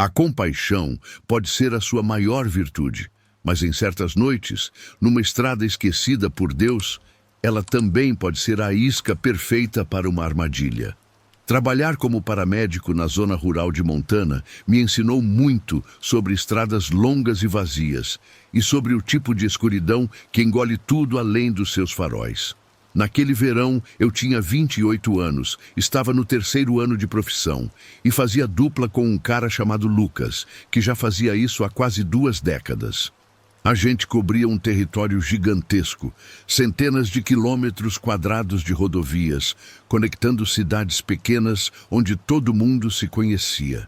A compaixão pode ser a sua maior virtude, mas em certas noites, numa estrada esquecida por Deus, ela também pode ser a isca perfeita para uma armadilha. Trabalhar como paramédico na zona rural de Montana me ensinou muito sobre estradas longas e vazias e sobre o tipo de escuridão que engole tudo além dos seus faróis. Naquele verão, eu tinha 28 anos, estava no 3º ano de profissão e fazia dupla com um cara chamado Lucas, que já fazia isso há quase 2 décadas. A gente cobria um território gigantesco, centenas de quilômetros quadrados de rodovias, conectando cidades pequenas onde todo mundo se conhecia.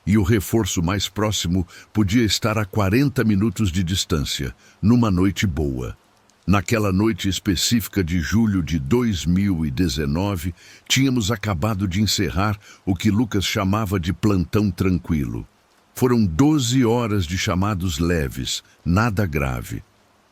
E o reforço mais próximo podia estar a 40 minutos de distância, numa noite boa. Naquela noite específica de julho de 2019, tínhamos acabado de encerrar o que Lucas chamava de plantão tranquilo. Foram 12 horas de chamados leves, nada grave.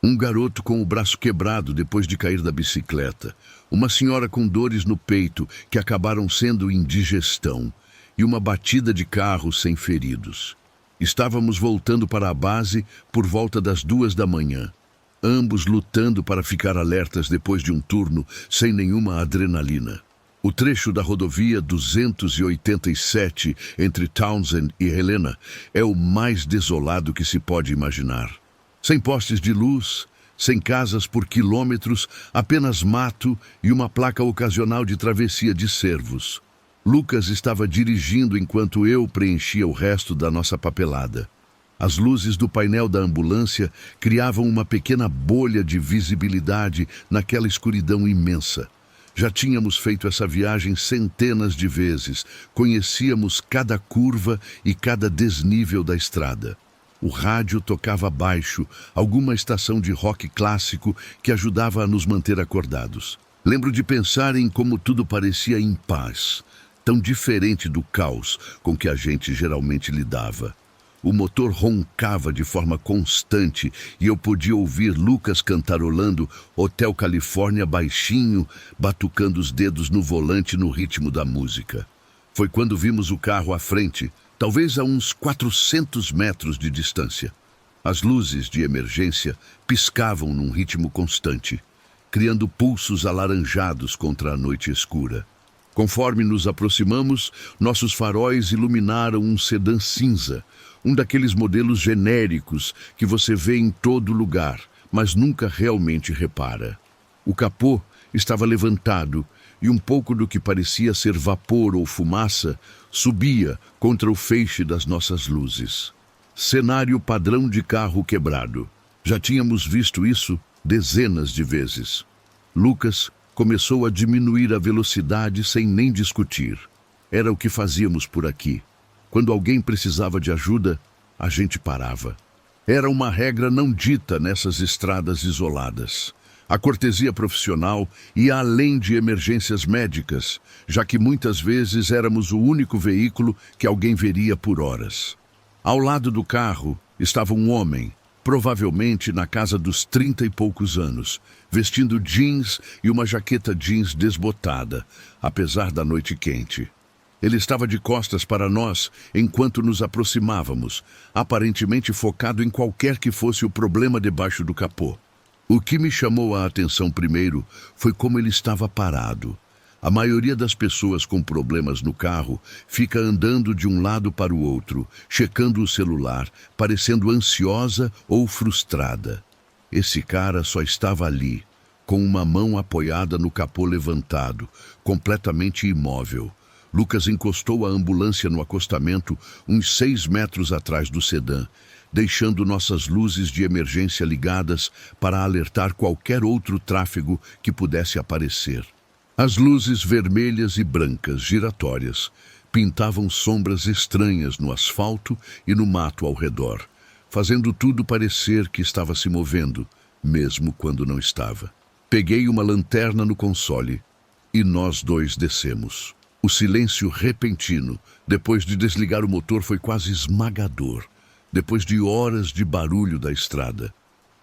Um garoto com o braço quebrado depois de cair da bicicleta, uma senhora com dores no peito que acabaram sendo indigestão e uma batida de carro sem feridos. Estávamos voltando para a base por volta das 2 da manhã, ambos lutando para ficar alertas depois de um turno sem nenhuma adrenalina. O trecho da rodovia 287 entre Townsend e Helena é o mais desolado que se pode imaginar. Sem postes de luz, sem casas por quilômetros, apenas mato e uma placa ocasional de travessia de cervos. Lucas estava dirigindo enquanto eu preenchia o resto da nossa papelada. As luzes do painel da ambulância criavam uma pequena bolha de visibilidade naquela escuridão imensa. Já tínhamos feito essa viagem centenas de vezes, conhecíamos cada curva e cada desnível da estrada. O rádio tocava baixo, alguma estação de rock clássico que ajudava a nos manter acordados. Lembro de pensar em como tudo parecia em paz, tão diferente do caos com que a gente geralmente lidava. O motor roncava de forma constante e eu podia ouvir Lucas cantarolando Hotel Califórnia baixinho, batucando os dedos no volante no ritmo da música. Foi quando vimos o carro à frente, talvez a uns 400 metros de distância. As luzes de emergência piscavam num ritmo constante, criando pulsos alaranjados contra a noite escura. Conforme nos aproximamos, nossos faróis iluminaram um sedã cinza, um daqueles modelos genéricos que você vê em todo lugar, mas nunca realmente repara. O capô estava levantado e um pouco do que parecia ser vapor ou fumaça subia contra o feixe das nossas luzes. Cenário padrão de carro quebrado. Já tínhamos visto isso dezenas de vezes. Lucas começou a diminuir a velocidade sem nem discutir. Era o que fazíamos por aqui. Quando alguém precisava de ajuda, a gente parava. Era uma regra não dita nessas estradas isoladas. A cortesia profissional ia além de emergências médicas, já que muitas vezes éramos o único veículo que alguém veria por horas. Ao lado do carro estava um homem, provavelmente na casa dos 30 e poucos anos, vestindo jeans e uma jaqueta jeans desbotada, apesar da noite quente. Ele estava de costas para nós enquanto nos aproximávamos, aparentemente focado em qualquer que fosse o problema debaixo do capô. O que me chamou a atenção primeiro foi como ele estava parado. A maioria das pessoas com problemas no carro fica andando de um lado para o outro, checando o celular, parecendo ansiosa ou frustrada. Esse cara só estava ali, com uma mão apoiada no capô levantado, completamente imóvel. Lucas encostou a ambulância no acostamento uns 6 metros atrás do sedã, deixando nossas luzes de emergência ligadas para alertar qualquer outro tráfego que pudesse aparecer. As luzes vermelhas e brancas giratórias pintavam sombras estranhas no asfalto e no mato ao redor, fazendo tudo parecer que estava se movendo, mesmo quando não estava. Peguei uma lanterna no console e nós dois descemos. O silêncio repentino, depois de desligar o motor, foi quase esmagador, depois de horas de barulho da estrada.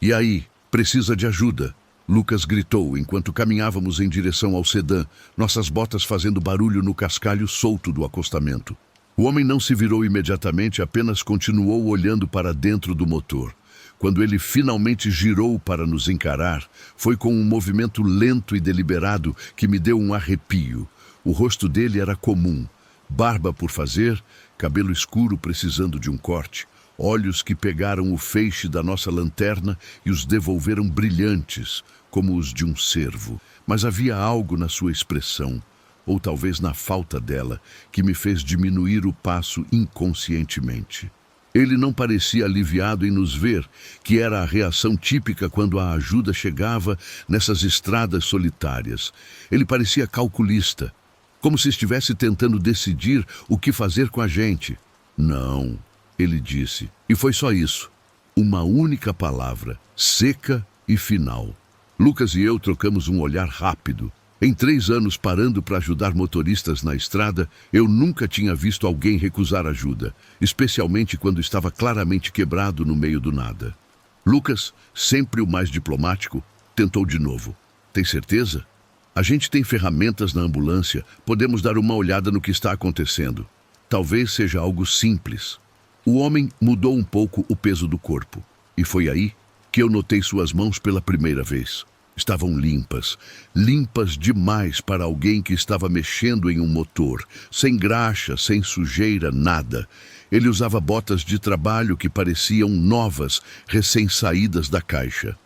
"E aí, precisa de ajuda?" Lucas gritou enquanto caminhávamos em direção ao sedã, nossas botas fazendo barulho no cascalho solto do acostamento. O homem não se virou imediatamente, apenas continuou olhando para dentro do motor. Quando ele finalmente girou para nos encarar, foi com um movimento lento e deliberado que me deu um arrepio. O rosto dele era comum, barba por fazer, cabelo escuro precisando de um corte, olhos que pegaram o feixe da nossa lanterna e os devolveram brilhantes, como os de um cervo. Mas havia algo na sua expressão, ou talvez na falta dela, que me fez diminuir o passo inconscientemente. Ele não parecia aliviado em nos ver, que era a reação típica quando a ajuda chegava nessas estradas solitárias. Ele parecia calculista, como se estivesse tentando decidir o que fazer com a gente. Não, ele disse, e foi só isso. Uma única palavra, seca e final. Lucas e eu trocamos um olhar rápido. Em 3 anos parando para ajudar motoristas na estrada, eu nunca tinha visto alguém recusar ajuda, especialmente quando estava claramente quebrado no meio do nada. Lucas, sempre o mais diplomático, tentou de novo. Tem certeza? A gente tem ferramentas na ambulância, podemos dar uma olhada no que está acontecendo. Talvez seja algo simples. O homem mudou um pouco o peso do corpo, e foi aí que eu notei suas mãos pela primeira vez. Estavam limpas, limpas demais para alguém que estava mexendo em um motor, sem graxa, sem sujeira, nada. Ele usava botas de trabalho que pareciam novas, recém-saídas da caixa.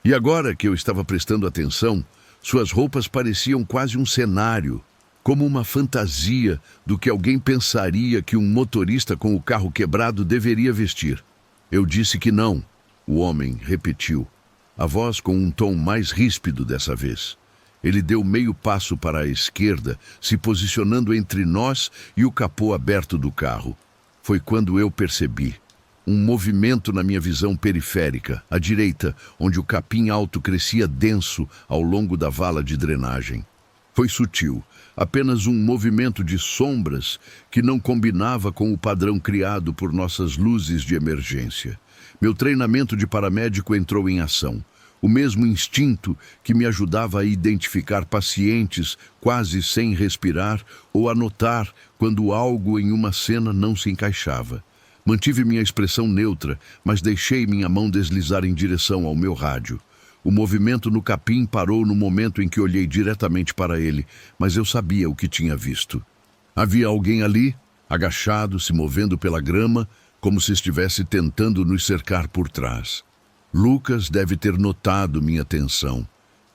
E agora que eu estava prestando atenção, suas roupas pareciam quase um cenário, como uma fantasia do que alguém pensaria que um motorista com o carro quebrado deveria vestir. Eu disse que não, o homem repetiu. A voz com um tom mais ríspido dessa vez. Ele deu meio passo para a esquerda, se posicionando entre nós e o capô aberto do carro. Foi quando eu percebi um movimento na minha visão periférica, à direita, onde o capim alto crescia denso ao longo da vala de drenagem. Foi sutil, apenas um movimento de sombras que não combinava com o padrão criado por nossas luzes de emergência. Meu treinamento de paramédico entrou em ação. O mesmo instinto que me ajudava a identificar pacientes quase sem respirar ou a notar quando algo em uma cena não se encaixava. Mantive minha expressão neutra, mas deixei minha mão deslizar em direção ao meu rádio. O movimento no capim parou no momento em que olhei diretamente para ele, mas eu sabia o que tinha visto. Havia alguém ali, agachado, se movendo pela grama, como se estivesse tentando nos cercar por trás. Lucas deve ter notado minha tensão,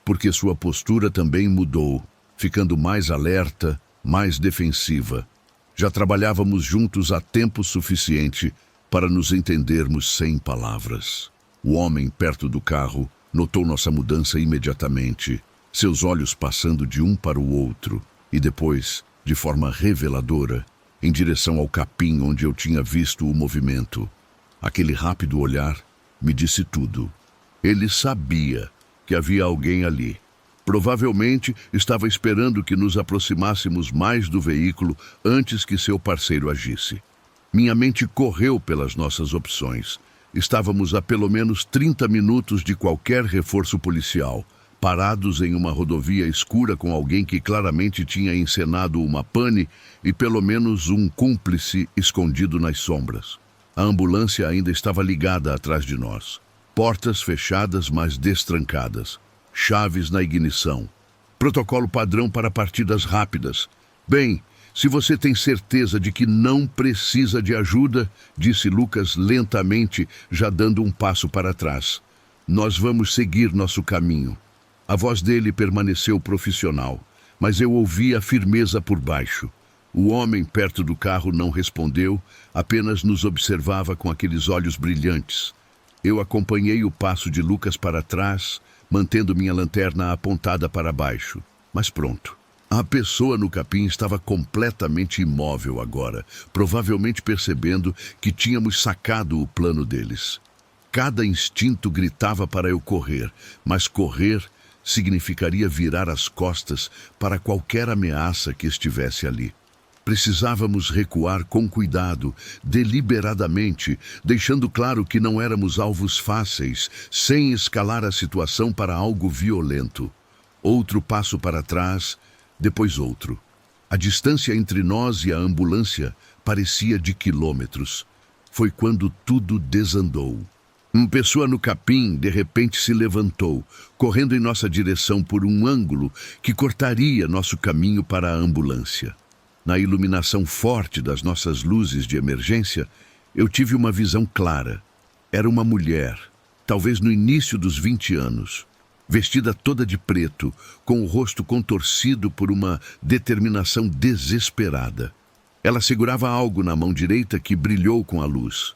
porque sua postura também mudou, ficando mais alerta, mais defensiva. Já trabalhávamos juntos há tempo suficiente para nos entendermos sem palavras. O homem perto do carro notou nossa mudança imediatamente, seus olhos passando de um para o outro, e depois, de forma reveladora, em direção ao capim onde eu tinha visto o movimento. Aquele rápido olhar me disse tudo. Ele sabia que havia alguém ali. Provavelmente estava esperando que nos aproximássemos mais do veículo antes que seu parceiro agisse. Minha mente correu pelas nossas opções. Estávamos a pelo menos 30 minutos de qualquer reforço policial, parados em uma rodovia escura com alguém que claramente tinha encenado uma pane e pelo menos um cúmplice escondido nas sombras. A ambulância ainda estava ligada atrás de nós. Portas fechadas, mas destrancadas. Chaves na ignição. Protocolo padrão para partidas rápidas. Bem, se você tem certeza de que não precisa de ajuda, disse Lucas lentamente, já dando um passo para trás. Nós vamos seguir nosso caminho. A voz dele permaneceu profissional, mas eu ouvi a firmeza por baixo. O homem perto do carro não respondeu, apenas nos observava com aqueles olhos brilhantes. Eu acompanhei o passo de Lucas para trás, mantendo minha lanterna apontada para baixo. Mas pronto. A pessoa no capim estava completamente imóvel agora, provavelmente percebendo que tínhamos sacado o plano deles. Cada instinto gritava para eu correr, mas correr significaria virar as costas para qualquer ameaça que estivesse ali. Precisávamos recuar com cuidado, deliberadamente, deixando claro que não éramos alvos fáceis, sem escalar a situação para algo violento. Outro passo para trás, depois outro. A distância entre nós e a ambulância parecia de quilômetros. Foi quando tudo desandou. Uma pessoa no capim, de repente, se levantou, correndo em nossa direção por um ângulo que cortaria nosso caminho para a ambulância. Na iluminação forte das nossas luzes de emergência, eu tive uma visão clara. Era uma mulher, talvez no início dos 20 anos, vestida toda de preto, com o rosto contorcido por uma determinação desesperada. Ela segurava algo na mão direita que brilhou com a luz.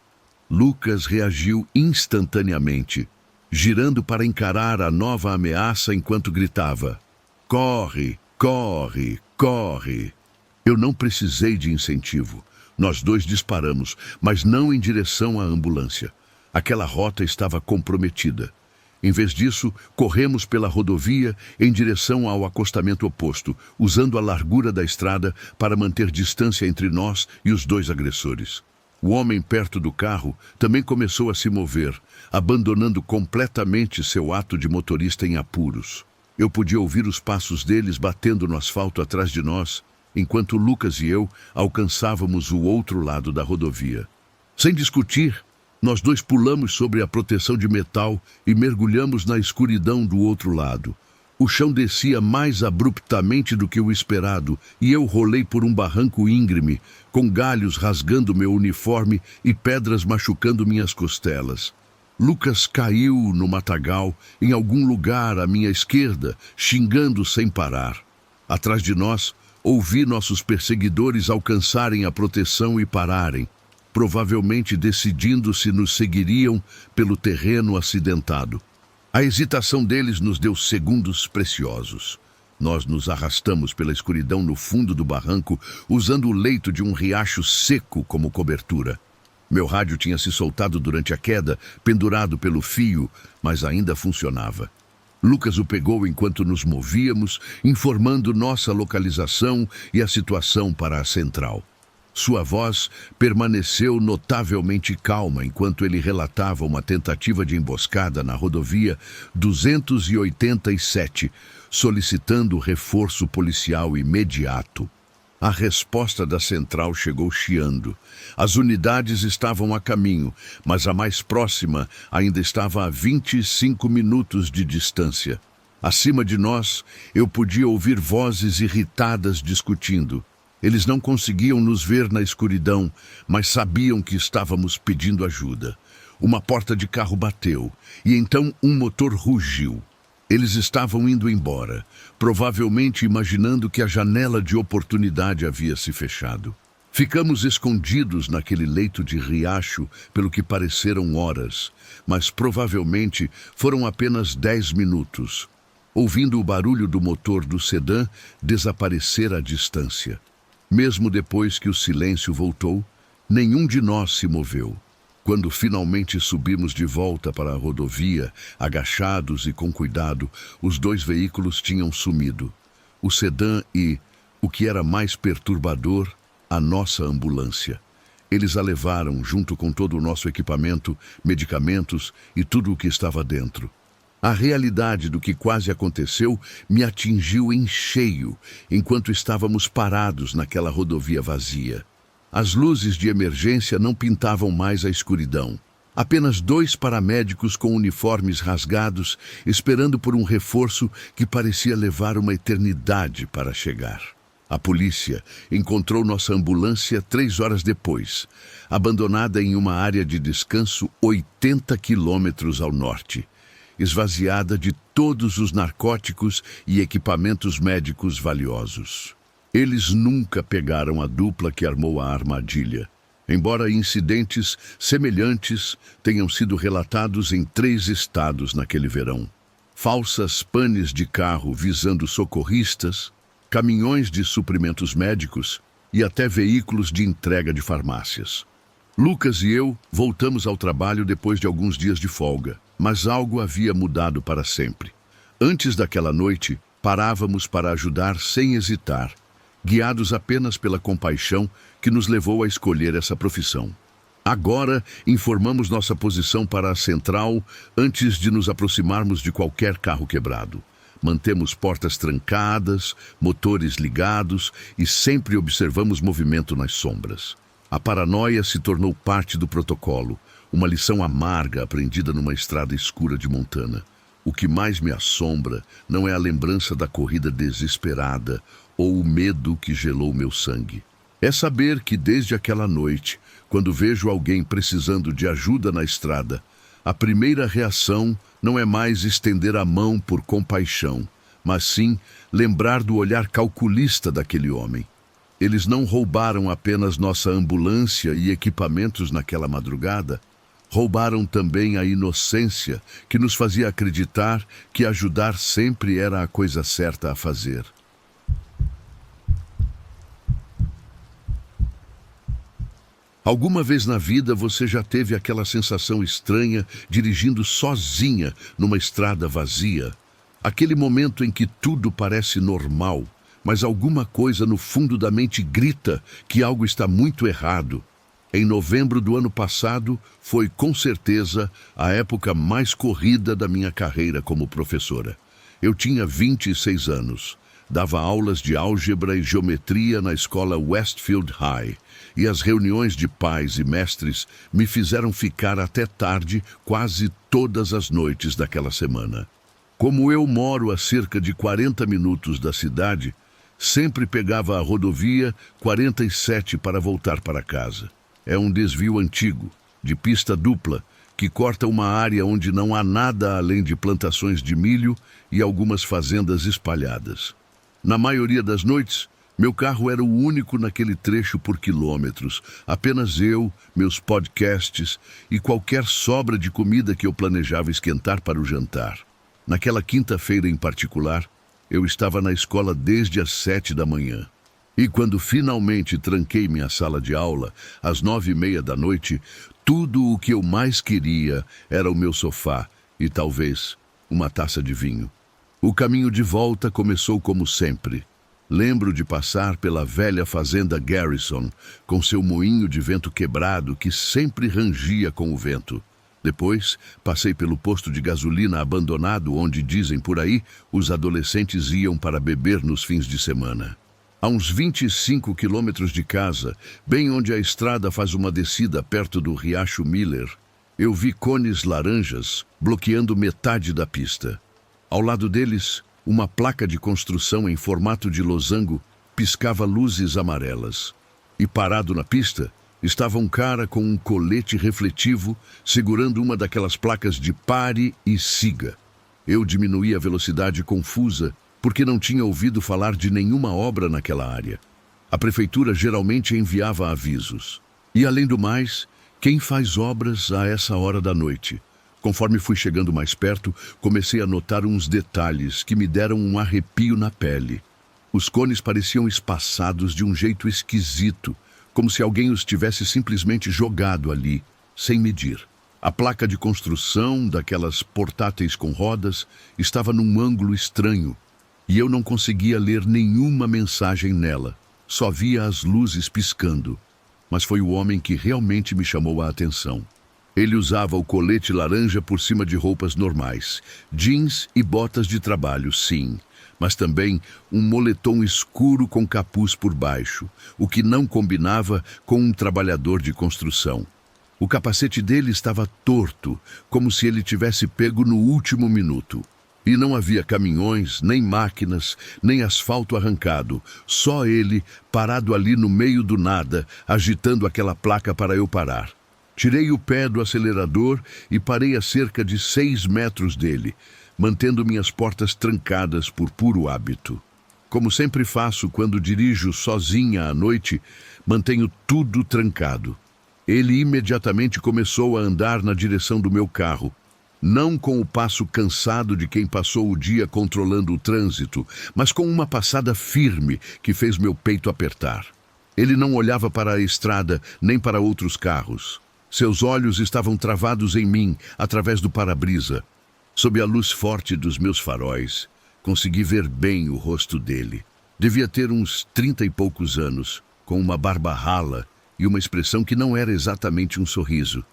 Lucas reagiu instantaneamente, girando para encarar a nova ameaça enquanto gritava: "Corre, corre, corre!" Eu não precisei de incentivo. Nós dois disparamos, mas não em direção à ambulância. Aquela rota estava comprometida. Em vez disso, corremos pela rodovia em direção ao acostamento oposto, usando a largura da estrada para manter distância entre nós e os dois agressores. O homem perto do carro também começou a se mover, abandonando completamente seu ato de motorista em apuros. Eu podia ouvir os passos deles batendo no asfalto atrás de nós, enquanto Lucas e eu alcançávamos o outro lado da rodovia. Sem discutir, nós dois pulamos sobre a proteção de metal e mergulhamos na escuridão do outro lado. O chão descia mais abruptamente do que o esperado e eu rolei por um barranco íngreme, com galhos rasgando meu uniforme e pedras machucando minhas costelas. Lucas caiu no matagal, em algum lugar à minha esquerda, xingando sem parar. Atrás de nós, ouvi nossos perseguidores alcançarem a proteção e pararem, provavelmente decidindo se nos seguiriam pelo terreno acidentado. A hesitação deles nos deu segundos preciosos. Nós nos arrastamos pela escuridão no fundo do barranco, usando o leito de um riacho seco como cobertura. Meu rádio tinha se soltado durante a queda, pendurado pelo fio, mas ainda funcionava. Lucas o pegou enquanto nos movíamos, informando nossa localização e a situação para a central. Sua voz permaneceu notavelmente calma enquanto ele relatava uma tentativa de emboscada na rodovia 287, solicitando reforço policial imediato. A resposta da central chegou chiando. As unidades estavam a caminho, mas a mais próxima ainda estava a 25 minutos de distância. Acima de nós, eu podia ouvir vozes irritadas discutindo. Eles não conseguiam nos ver na escuridão, mas sabiam que estávamos pedindo ajuda. Uma porta de carro bateu, e então um motor rugiu. Eles estavam indo embora, provavelmente imaginando que a janela de oportunidade havia se fechado. Ficamos escondidos naquele leito de riacho pelo que pareceram horas, mas provavelmente foram apenas 10 minutos, ouvindo o barulho do motor do sedã desaparecer à distância. Mesmo depois que o silêncio voltou, nenhum de nós se moveu. Quando finalmente subimos de volta para a rodovia, agachados e com cuidado, os dois veículos tinham sumido. O sedã e, o que era mais perturbador, a nossa ambulância. Eles a levaram junto com todo o nosso equipamento, medicamentos e tudo o que estava dentro. A realidade do que quase aconteceu me atingiu em cheio, enquanto estávamos parados naquela rodovia vazia. As luzes de emergência não pintavam mais a escuridão. Apenas 2 paramédicos com uniformes rasgados, esperando por um reforço que parecia levar uma eternidade para chegar. A polícia encontrou nossa ambulância 3 horas depois, abandonada em uma área de descanso 80 quilômetros ao norte, esvaziada de todos os narcóticos e equipamentos médicos valiosos. Eles nunca pegaram a dupla que armou a armadilha, embora incidentes semelhantes tenham sido relatados em 3 estados naquele verão. Falsas panes de carro visando socorristas, caminhões de suprimentos médicos e até veículos de entrega de farmácias. Lucas e eu voltamos ao trabalho depois de alguns dias de folga, mas algo havia mudado para sempre. Antes daquela noite, parávamos para ajudar sem hesitar, guiados apenas pela compaixão que nos levou a escolher essa profissão. Agora, informamos nossa posição para a central antes de nos aproximarmos de qualquer carro quebrado. Mantemos portas trancadas, motores ligados e sempre observamos movimento nas sombras. A paranoia se tornou parte do protocolo, uma lição amarga aprendida numa estrada escura de Montana. O que mais me assombra não é a lembrança da corrida desesperada ou o medo que gelou meu sangue. É saber que desde aquela noite, quando vejo alguém precisando de ajuda na estrada, a primeira reação não é mais estender a mão por compaixão, mas sim lembrar do olhar calculista daquele homem. Eles não roubaram apenas nossa ambulância e equipamentos naquela madrugada, roubaram também a inocência que nos fazia acreditar que ajudar sempre era a coisa certa a fazer. Alguma vez na vida você já teve aquela sensação estranha dirigindo sozinha numa estrada vazia? Aquele momento em que tudo parece normal, mas alguma coisa no fundo da mente grita que algo está muito errado. Em novembro do ano passado, foi com certeza a época mais corrida da minha carreira como professora. Eu tinha 26 anos. Dava aulas de álgebra e geometria na escola Westfield High, e as reuniões de pais e mestres me fizeram ficar até tarde quase todas as noites daquela semana. Como eu moro a cerca de 40 minutos da cidade, sempre pegava a rodovia 47 para voltar para casa. É um desvio antigo, de pista dupla, que corta uma área onde não há nada além de plantações de milho e algumas fazendas espalhadas. Na maioria das noites, meu carro era o único naquele trecho por quilômetros. Apenas eu, meus podcasts e qualquer sobra de comida que eu planejava esquentar para o jantar. Naquela quinta-feira em particular, eu estava na escola desde as 7 da manhã. E quando finalmente tranquei minha sala de aula, às 9:30 da noite, tudo o que eu mais queria era o meu sofá e talvez uma taça de vinho. O caminho de volta começou como sempre. Lembro de passar pela velha fazenda Garrison, com seu moinho de vento quebrado que sempre rangia com o vento. Depois, passei pelo posto de gasolina abandonado onde, dizem por aí, os adolescentes iam para beber nos fins de semana. A uns 25 quilômetros de casa, bem onde a estrada faz uma descida perto do Riacho Miller, eu vi cones laranjas bloqueando metade da pista. Ao lado deles, uma placa de construção em formato de losango piscava luzes amarelas. E parado na pista, estava um cara com um colete refletivo segurando uma daquelas placas de pare e siga. Eu diminuí a velocidade confusa porque não tinha ouvido falar de nenhuma obra naquela área. A prefeitura geralmente enviava avisos. E além do mais, quem faz obras a essa hora da noite? Conforme fui chegando mais perto, comecei a notar uns detalhes que me deram um arrepio na pele. Os cones pareciam espaçados de um jeito esquisito, como se alguém os tivesse simplesmente jogado ali, sem medir. A placa de construção, daquelas portáteis com rodas, estava num ângulo estranho, e eu não conseguia ler nenhuma mensagem nela. Só via as luzes piscando. Mas foi o homem que realmente me chamou a atenção. Ele usava o colete laranja por cima de roupas normais, jeans e botas de trabalho, sim, mas também um moletom escuro com capuz por baixo, o que não combinava com um trabalhador de construção. O capacete dele estava torto, como se ele tivesse pego no último minuto. E não havia caminhões, nem máquinas, nem asfalto arrancado, só ele parado ali no meio do nada, agitando aquela placa para eu parar. Tirei o pé do acelerador e parei a cerca de 6 metros dele, mantendo minhas portas trancadas por puro hábito. Como sempre faço quando dirijo sozinha à noite, mantenho tudo trancado. Ele imediatamente começou a andar na direção do meu carro, não com o passo cansado de quem passou o dia controlando o trânsito, mas com uma passada firme que fez meu peito apertar. Ele não olhava para a estrada nem para outros carros. Seus olhos estavam travados em mim, através do para-brisa. Sob a luz forte dos meus faróis, consegui ver bem o rosto dele. Devia ter uns 30 e poucos anos, com uma barba rala e uma expressão que não era exatamente um sorriso,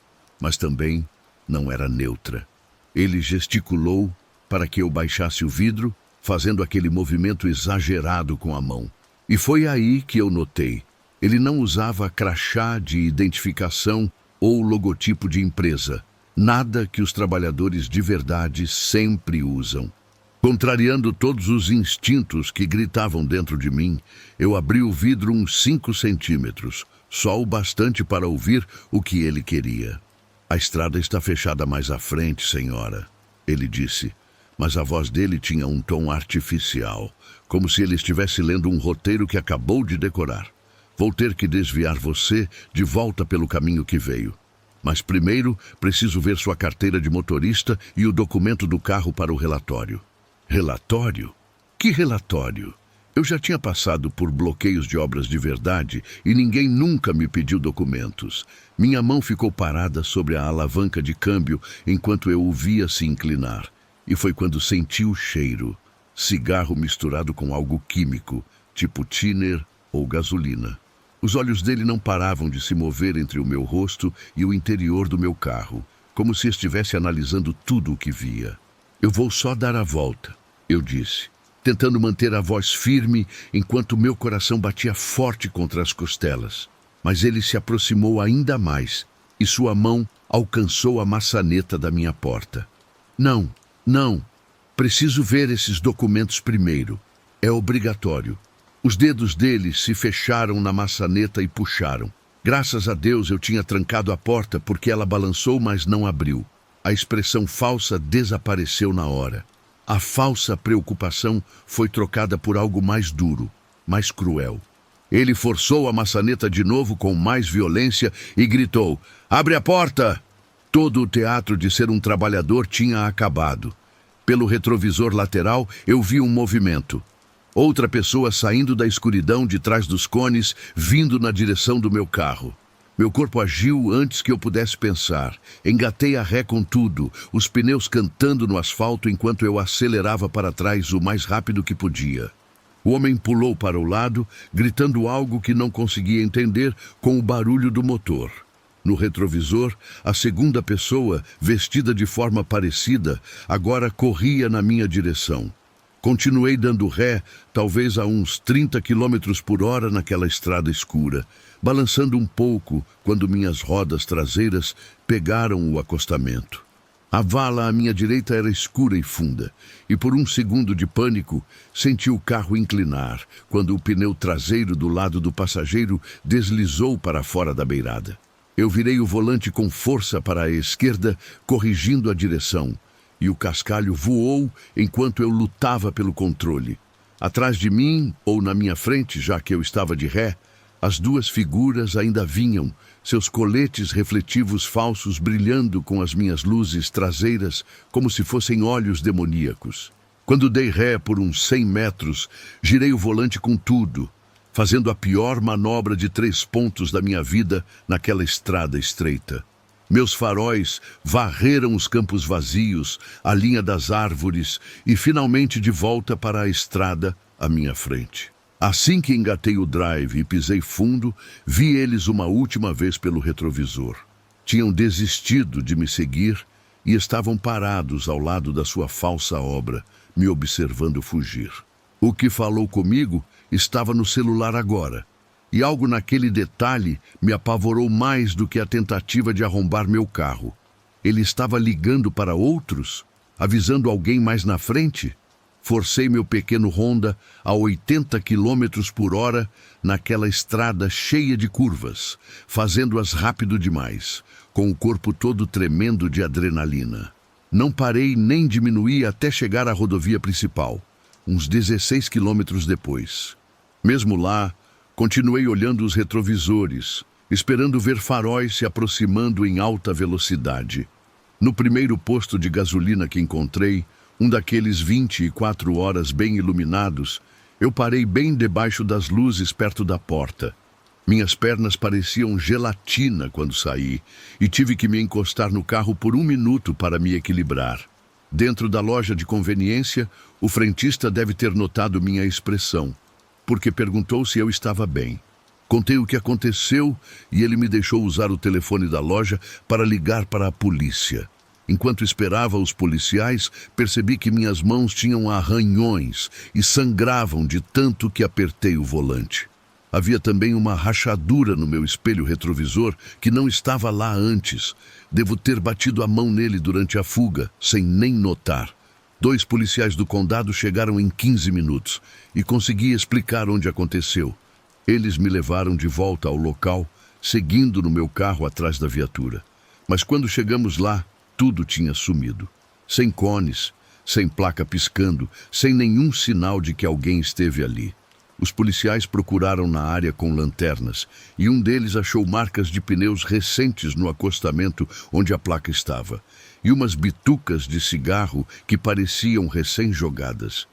mas também não era neutra. Ele gesticulou para que eu baixasse o vidro, fazendo aquele movimento exagerado com a mão. E foi aí que eu notei. Ele não usava crachá de identificação ou logotipo de empresa. Nada que os trabalhadores de verdade sempre usam. Contrariando todos os instintos que gritavam dentro de mim, eu abri o vidro uns 5 centímetros, só o bastante para ouvir o que ele queria. A estrada está fechada mais à frente, senhora, ele disse, mas a voz dele tinha um tom artificial, como se ele estivesse lendo um roteiro que acabou de decorar. Vou ter que desviar você de volta pelo caminho que veio. Mas primeiro preciso ver sua carteira de motorista e o documento do carro para o relatório. Relatório? Que relatório? Eu já tinha passado por bloqueios de obras de verdade e ninguém nunca me pediu documentos. Minha mão ficou parada sobre a alavanca de câmbio enquanto eu o via se inclinar. E foi quando senti o cheiro. Cigarro misturado com algo químico, tipo thinner ou gasolina. Os olhos dele não paravam de se mover entre o meu rosto e o interior do meu carro, como se estivesse analisando tudo o que via. Eu vou só dar a volta, eu disse, tentando manter a voz firme enquanto meu coração batia forte contra as costelas. Mas ele se aproximou ainda mais e sua mão alcançou a maçaneta da minha porta. Não, não, preciso ver esses documentos primeiro. É obrigatório. Os dedos dele se fecharam na maçaneta e puxaram. Graças a Deus eu tinha trancado a porta porque ela balançou, mas não abriu. A expressão falsa desapareceu na hora. A falsa preocupação foi trocada por algo mais duro, mais cruel. Ele forçou a maçaneta de novo com mais violência e gritou: "Abre a porta!" Todo o teatro de ser um trabalhador tinha acabado. Pelo retrovisor lateral eu vi um movimento. Outra pessoa saindo da escuridão de trás dos cones, vindo na direção do meu carro. Meu corpo agiu antes que eu pudesse pensar. Engatei a ré com tudo, os pneus cantando no asfalto enquanto eu acelerava para trás o mais rápido que podia. O homem pulou para o lado, gritando algo que não conseguia entender com o barulho do motor. No retrovisor, a segunda pessoa, vestida de forma parecida, agora corria na minha direção. Continuei dando ré, talvez a uns 30 km por hora naquela estrada escura, balançando um pouco quando minhas rodas traseiras pegaram o acostamento. A vala à minha direita era escura e funda, e por um segundo de pânico, senti o carro inclinar, quando o pneu traseiro do lado do passageiro deslizou para fora da beirada. Eu virei o volante com força para a esquerda, corrigindo a direção, e o cascalho voou enquanto eu lutava pelo controle. Atrás de mim, ou na minha frente, já que eu estava de ré, as duas figuras ainda vinham, seus coletes refletivos falsos brilhando com as minhas luzes traseiras como se fossem olhos demoníacos. Quando dei ré por uns 100 metros, girei o volante com tudo, fazendo a pior manobra de 3 pontos da minha vida naquela estrada estreita. Meus faróis varreram os campos vazios, a linha das árvores e finalmente de volta para a estrada à minha frente. Assim que engatei o drive e pisei fundo, vi eles uma última vez pelo retrovisor. Tinham desistido de me seguir e estavam parados ao lado da sua falsa obra, me observando fugir. O que falou comigo estava no celular agora. E algo naquele detalhe me apavorou mais do que a tentativa de arrombar meu carro. Ele estava ligando para outros? Avisando alguém mais na frente? Forcei meu pequeno Honda a 80 km por hora naquela estrada cheia de curvas, fazendo-as rápido demais, com o corpo todo tremendo de adrenalina. Não parei nem diminuí até chegar à rodovia principal, uns 16 quilômetros depois. Mesmo lá, continuei olhando os retrovisores, esperando ver faróis se aproximando em alta velocidade. No primeiro posto de gasolina que encontrei, um daqueles 24 horas bem iluminados, eu parei bem debaixo das luzes perto da porta. Minhas pernas pareciam gelatina quando saí e tive que me encostar no carro por 1 minuto para me equilibrar. Dentro da loja de conveniência, o frentista deve ter notado minha expressão, porque perguntou se eu estava bem. Contei o que aconteceu e ele me deixou usar o telefone da loja para ligar para a polícia. Enquanto esperava os policiais, percebi que minhas mãos tinham arranhões e sangravam de tanto que apertei o volante. Havia também uma rachadura no meu espelho retrovisor que não estava lá antes. Devo ter batido a mão nele durante a fuga, sem nem notar. 2 policiais do condado chegaram em 15 minutos e consegui explicar onde aconteceu. Eles me levaram de volta ao local, seguindo no meu carro atrás da viatura. Mas quando chegamos lá, tudo tinha sumido. Sem cones, sem placa piscando, sem nenhum sinal de que alguém esteve ali. Os policiais procuraram na área com lanternas e um deles achou marcas de pneus recentes no acostamento onde a placa estava e umas bitucas de cigarro que pareciam recém-jogadas.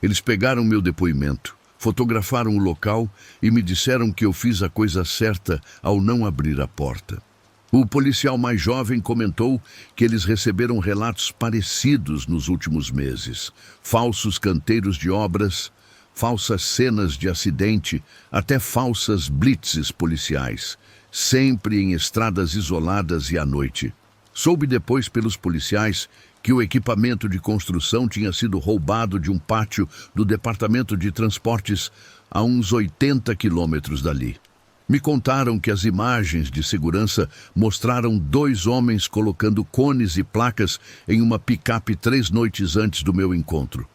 Eles pegaram meu depoimento, fotografaram o local e me disseram que eu fiz a coisa certa ao não abrir a porta. O policial mais jovem comentou que eles receberam relatos parecidos nos últimos meses. Falsos canteiros de obras, falsas cenas de acidente, até falsas blitzes policiais, sempre em estradas isoladas e à noite. Soube depois pelos policiais que o equipamento de construção tinha sido roubado de um pátio do Departamento de Transportes a uns 80 quilômetros dali. Me contaram que as imagens de segurança mostraram 2 homens colocando cones e placas em uma picape 3 noites antes do meu encontro.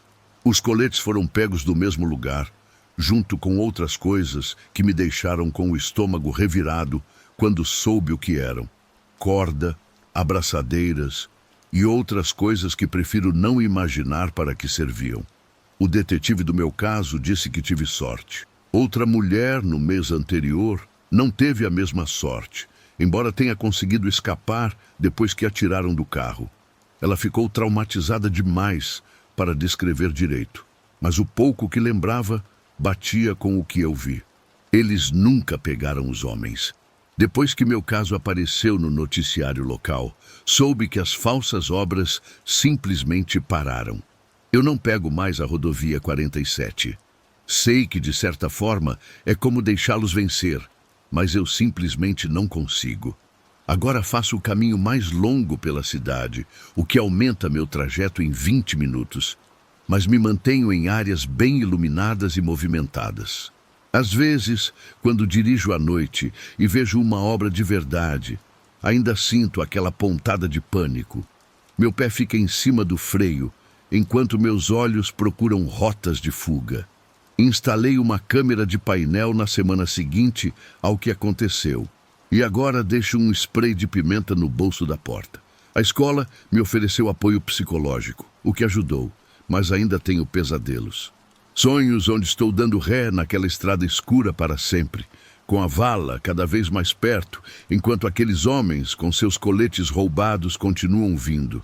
Os coletes foram pegos do mesmo lugar, junto com outras coisas que me deixaram com o estômago revirado quando soube o que eram. Corda, abraçadeiras e outras coisas que prefiro não imaginar para que serviam. O detetive do meu caso disse que tive sorte. Outra mulher, no mês anterior, não teve a mesma sorte, embora tenha conseguido escapar depois que a tiraram do carro. Ela ficou traumatizada demais para descrever direito, mas o pouco que lembrava batia com o que eu vi. Eles nunca pegaram os homens. Depois que meu caso apareceu no noticiário local, soube que as falsas obras simplesmente pararam. Eu não pego mais a rodovia 47. Sei que, de certa forma, é como deixá-los vencer, mas eu simplesmente não consigo. Agora faço o caminho mais longo pela cidade, o que aumenta meu trajeto em 20 minutos, mas me mantenho em áreas bem iluminadas e movimentadas. Às vezes, quando dirijo à noite e vejo uma obra de verdade, ainda sinto aquela pontada de pânico. Meu pé fica em cima do freio, enquanto meus olhos procuram rotas de fuga. Instalei uma câmera de painel na semana seguinte ao que aconteceu, e agora deixo um spray de pimenta no bolso da porta. A escola me ofereceu apoio psicológico, o que ajudou, mas ainda tenho pesadelos. Sonhos onde estou dando ré naquela estrada escura para sempre, com a vala cada vez mais perto, enquanto aqueles homens com seus coletes roubados continuam vindo.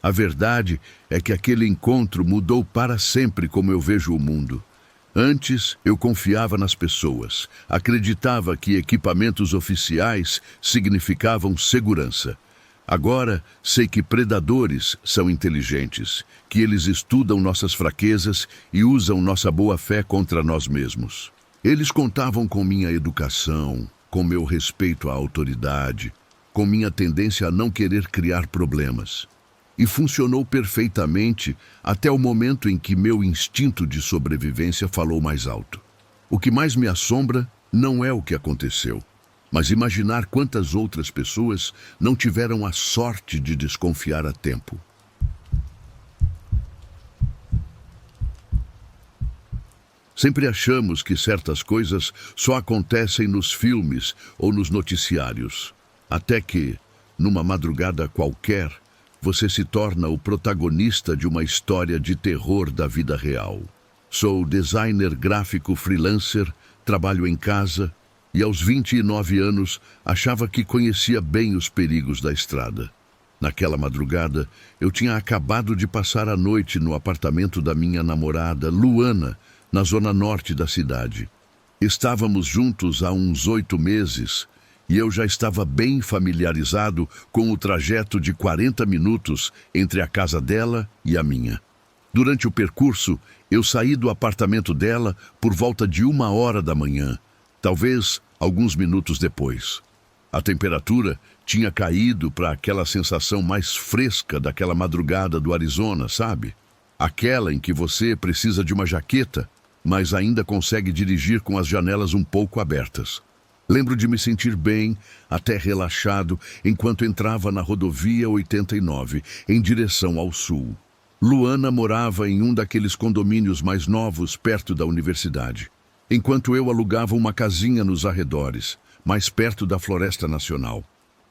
A verdade é que aquele encontro mudou para sempre como eu vejo o mundo. Antes, eu confiava nas pessoas, acreditava que equipamentos oficiais significavam segurança. Agora, sei que predadores são inteligentes, que eles estudam nossas fraquezas e usam nossa boa-fé contra nós mesmos. Eles contavam com minha educação, com meu respeito à autoridade, com minha tendência a não querer criar problemas. E funcionou perfeitamente até o momento em que meu instinto de sobrevivência falou mais alto. O que mais me assombra não é o que aconteceu, mas imaginar quantas outras pessoas não tiveram a sorte de desconfiar a tempo. Sempre achamos que certas coisas só acontecem nos filmes ou nos noticiários, até que, numa madrugada qualquer, você se torna o protagonista de uma história de terror da vida real. Sou designer gráfico freelancer, trabalho em casa e aos 29 anos achava que conhecia bem os perigos da estrada. Naquela madrugada, eu tinha acabado de passar a noite no apartamento da minha namorada, Luana, na zona norte da cidade. Estávamos juntos há uns 8 meses e eu já estava bem familiarizado com o trajeto de 40 minutos entre a casa dela e a minha. Durante o percurso, eu saí do apartamento dela por volta de 1h da manhã, talvez alguns minutos depois. A temperatura tinha caído para aquela sensação mais fresca daquela madrugada do Arizona, sabe? Aquela em que você precisa de uma jaqueta, mas ainda consegue dirigir com as janelas um pouco abertas. Lembro de me sentir bem, até relaxado, enquanto entrava na rodovia 89, em direção ao sul. Luana morava em um daqueles condomínios mais novos perto da universidade, enquanto eu alugava uma casinha nos arredores, mais perto da Floresta Nacional.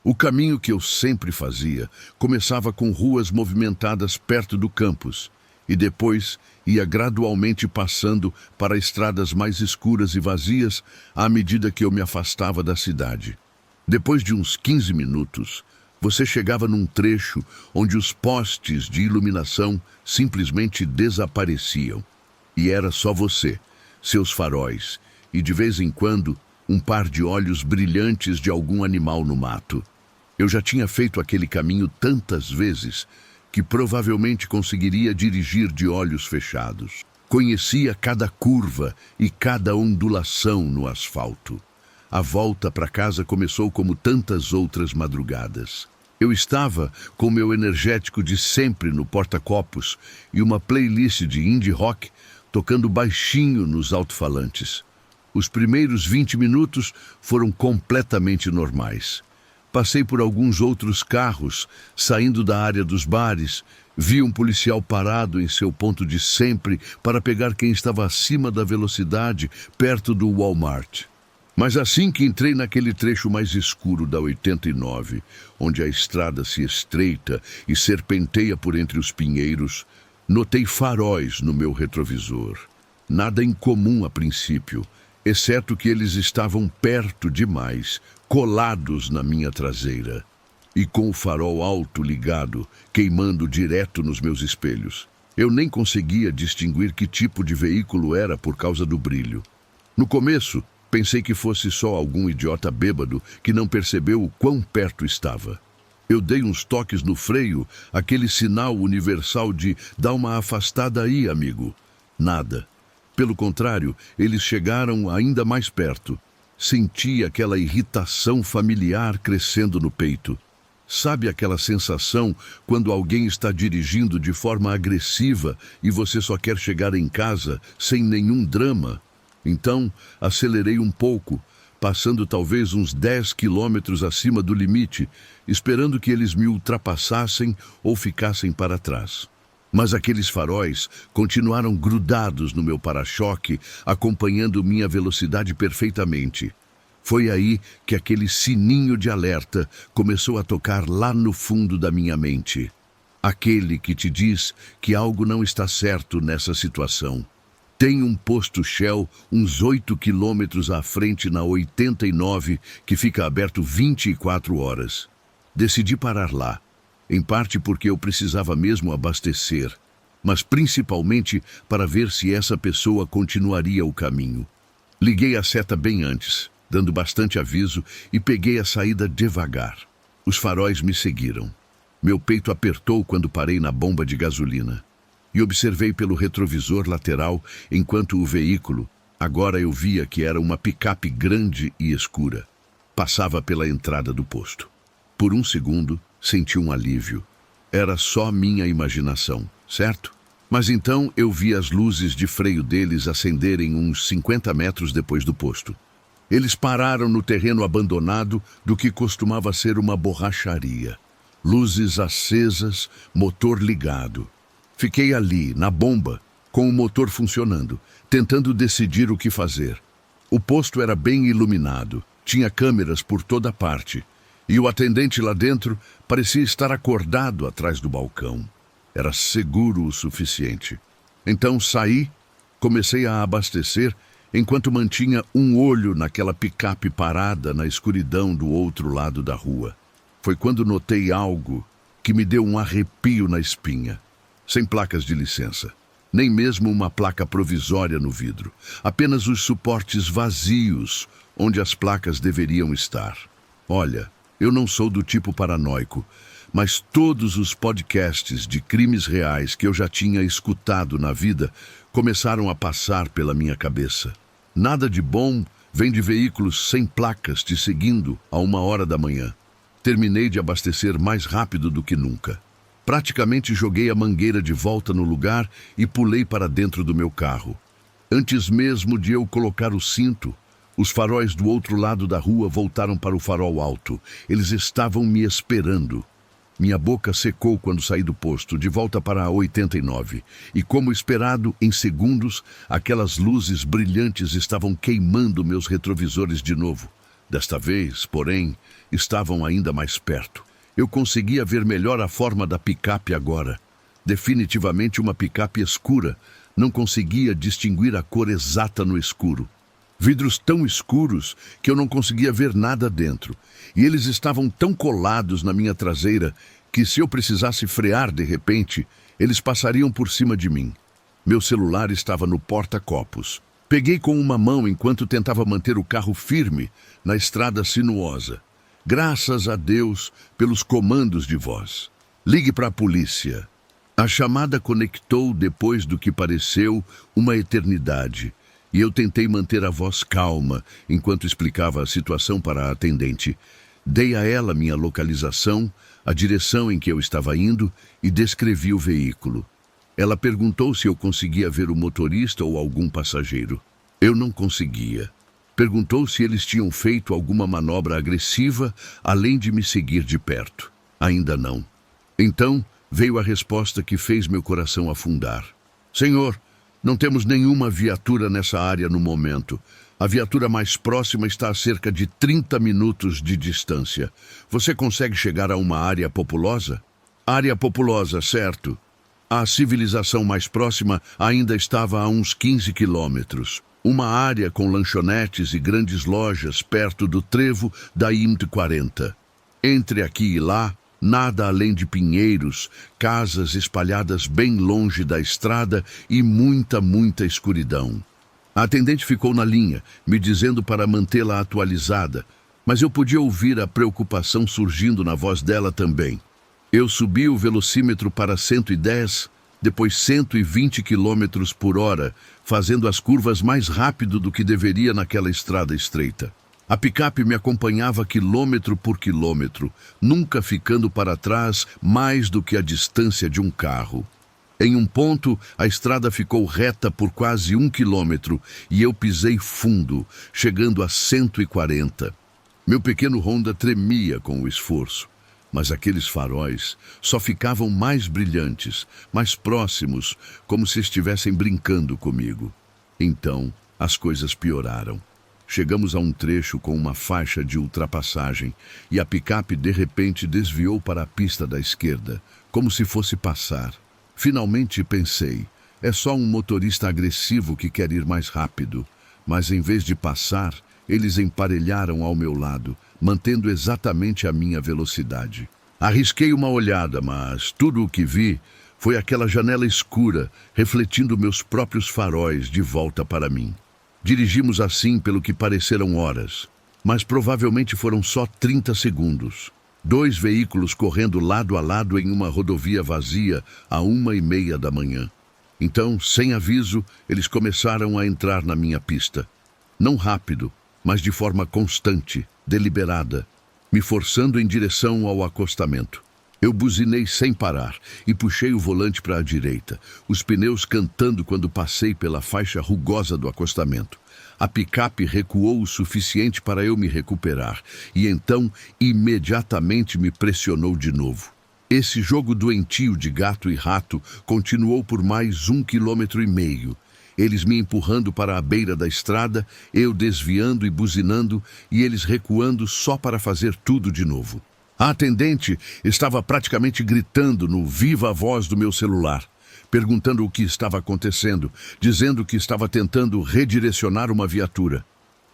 O caminho que eu sempre fazia começava com ruas movimentadas perto do campus e depois ia gradualmente passando para estradas mais escuras e vazias à medida que eu me afastava da cidade. Depois de uns 15 minutos, você chegava num trecho onde os postes de iluminação simplesmente desapareciam. E era só você, seus faróis e, de vez em quando, um par de olhos brilhantes de algum animal no mato. Eu já tinha feito aquele caminho tantas vezes que provavelmente conseguiria dirigir de olhos fechados. Conhecia cada curva e cada ondulação no asfalto. A volta para casa começou como tantas outras madrugadas. Eu estava com meu energético de sempre no porta-copos e uma playlist de indie rock tocando baixinho nos alto-falantes. Os primeiros 20 minutos foram completamente normais. Passei por alguns outros carros, saindo da área dos bares, vi um policial parado em seu ponto de sempre para pegar quem estava acima da velocidade, perto do Walmart. Mas assim que entrei naquele trecho mais escuro da 89, onde a estrada se estreita e serpenteia por entre os pinheiros, notei faróis no meu retrovisor. Nada incomum a princípio, exceto que eles estavam perto demais, colados na minha traseira, e com o farol alto ligado, queimando direto nos meus espelhos. Eu nem conseguia distinguir que tipo de veículo era por causa do brilho. No começo, pensei que fosse só algum idiota bêbado que não percebeu o quão perto estava. Eu dei uns toques no freio, aquele sinal universal de "dá uma afastada aí, amigo". Nada. Pelo contrário, eles chegaram ainda mais perto. Senti aquela irritação familiar crescendo no peito. Sabe aquela sensação quando alguém está dirigindo de forma agressiva e você só quer chegar em casa sem nenhum drama? Então, acelerei um pouco, passando talvez uns 10 quilômetros acima do limite, esperando que eles me ultrapassassem ou ficassem para trás. Mas aqueles faróis continuaram grudados no meu para-choque, acompanhando minha velocidade perfeitamente. Foi aí que aquele sininho de alerta começou a tocar lá no fundo da minha mente. Aquele que te diz que algo não está certo nessa situação. Tem um posto Shell uns 8 quilômetros à frente na 89 que fica aberto 24 horas. Decidi parar lá. Em parte porque eu precisava mesmo abastecer, mas principalmente para ver se essa pessoa continuaria o caminho. Liguei a seta bem antes, dando bastante aviso, e peguei a saída devagar. Os faróis me seguiram. Meu peito apertou quando parei na bomba de gasolina. E observei pelo retrovisor lateral enquanto o veículo, agora eu via que era uma picape grande e escura, passava pela entrada do posto. Por um segundo, senti um alívio. Era só minha imaginação, certo? Mas então eu vi as luzes de freio deles acenderem uns 50 metros depois do posto. Eles pararam no terreno abandonado do que costumava ser uma borracharia. Luzes acesas, motor ligado. Fiquei ali, na bomba, com o motor funcionando, tentando decidir o que fazer. O posto era bem iluminado, tinha câmeras por toda parte. E o atendente lá dentro parecia estar acordado atrás do balcão. Era seguro o suficiente. Então saí, comecei a abastecer, enquanto mantinha um olho naquela picape parada na escuridão do outro lado da rua. Foi quando notei algo que me deu um arrepio na espinha. Sem placas de licença, nem mesmo uma placa provisória no vidro. Apenas os suportes vazios onde as placas deveriam estar. Olha, eu não sou do tipo paranoico, mas todos os podcasts de crimes reais que eu já tinha escutado na vida começaram a passar pela minha cabeça. Nada de bom Vem de veículos sem placas te seguindo a 1 hora da manhã. Terminei de abastecer mais rápido do que nunca. Praticamente joguei a mangueira de volta no lugar e pulei para dentro do meu carro. Antes mesmo de eu colocar o cinto, os faróis do outro lado da rua voltaram para o farol alto. Eles estavam me esperando. Minha boca secou quando saí do posto, de volta para a 89. E como esperado, em segundos, aquelas luzes brilhantes estavam queimando meus retrovisores de novo. Desta vez, porém, estavam ainda mais perto. Eu conseguia ver melhor a forma da picape agora. Definitivamente uma picape escura. Não conseguia distinguir a cor exata no escuro. Vidros tão escuros que eu não conseguia ver nada dentro. E eles estavam tão colados na minha traseira que se eu precisasse frear de repente, eles passariam por cima de mim. Meu celular estava no porta-copos. Peguei com uma mão enquanto tentava manter o carro firme na estrada sinuosa. Graças a Deus pelos comandos de voz. Ligue para a polícia. A chamada conectou depois do que pareceu uma eternidade, e eu tentei manter a voz calma enquanto explicava a situação para a atendente. Dei a ela minha localização, a direção em que eu estava indo e descrevi o veículo. Ela perguntou se eu conseguia ver o motorista ou algum passageiro. Eu não conseguia. Perguntou se eles tinham feito alguma manobra agressiva além de me seguir de perto. Ainda não. Então, veio a resposta que fez meu coração afundar. Senhor, não temos nenhuma viatura nessa área no momento. A viatura mais próxima está a cerca de 30 minutos de distância. Você consegue chegar a uma área populosa? Área populosa, certo. A civilização mais próxima ainda estava a uns 15 quilômetros. Uma área com lanchonetes e grandes lojas perto do trevo da IMT-40. Entre aqui e lá, nada além de pinheiros, casas espalhadas bem longe da estrada e muita escuridão. A atendente ficou na linha, me dizendo para mantê-la atualizada, mas eu podia ouvir a preocupação surgindo na voz dela também. Eu subi o velocímetro para 110, depois 120 km por hora, fazendo as curvas mais rápido do que deveria naquela estrada estreita. A picape me acompanhava quilômetro por quilômetro, nunca ficando para trás mais do que a distância de um carro. Em um ponto, a estrada ficou reta por quase 1 quilômetro e eu pisei fundo, chegando a 140. Meu pequeno Honda tremia com o esforço, mas aqueles faróis só ficavam mais brilhantes, mais próximos, como se estivessem brincando comigo. Então, as coisas pioraram. Chegamos a um trecho com uma faixa de ultrapassagem e a picape de repente desviou para a pista da esquerda, como se fosse passar. Finalmente pensei, é só um motorista agressivo que quer ir mais rápido. Mas em vez de passar, eles emparelharam ao meu lado, mantendo exatamente a minha velocidade. Arrisquei uma olhada, mas tudo o que vi foi aquela janela escura, refletindo meus próprios faróis de volta para mim. Dirigimos assim pelo que pareceram horas, mas provavelmente foram só 30 segundos. 2 veículos correndo lado a lado em uma rodovia vazia à 1h30 da manhã. Então, sem aviso, eles começaram a entrar na minha pista. Não rápido, mas de forma constante, deliberada, me forçando em direção ao acostamento. Eu buzinei sem parar e puxei o volante para a direita, os pneus cantando quando passei pela faixa rugosa do acostamento. A picape recuou o suficiente para eu me recuperar e então imediatamente me pressionou de novo. Esse jogo doentio de gato e rato continuou por mais 1,5 km. Eles me empurrando para a beira da estrada, eu desviando e buzinando e eles recuando só para fazer tudo de novo. A atendente estava praticamente gritando no viva voz do meu celular, perguntando o que estava acontecendo, dizendo que estava tentando redirecionar uma viatura.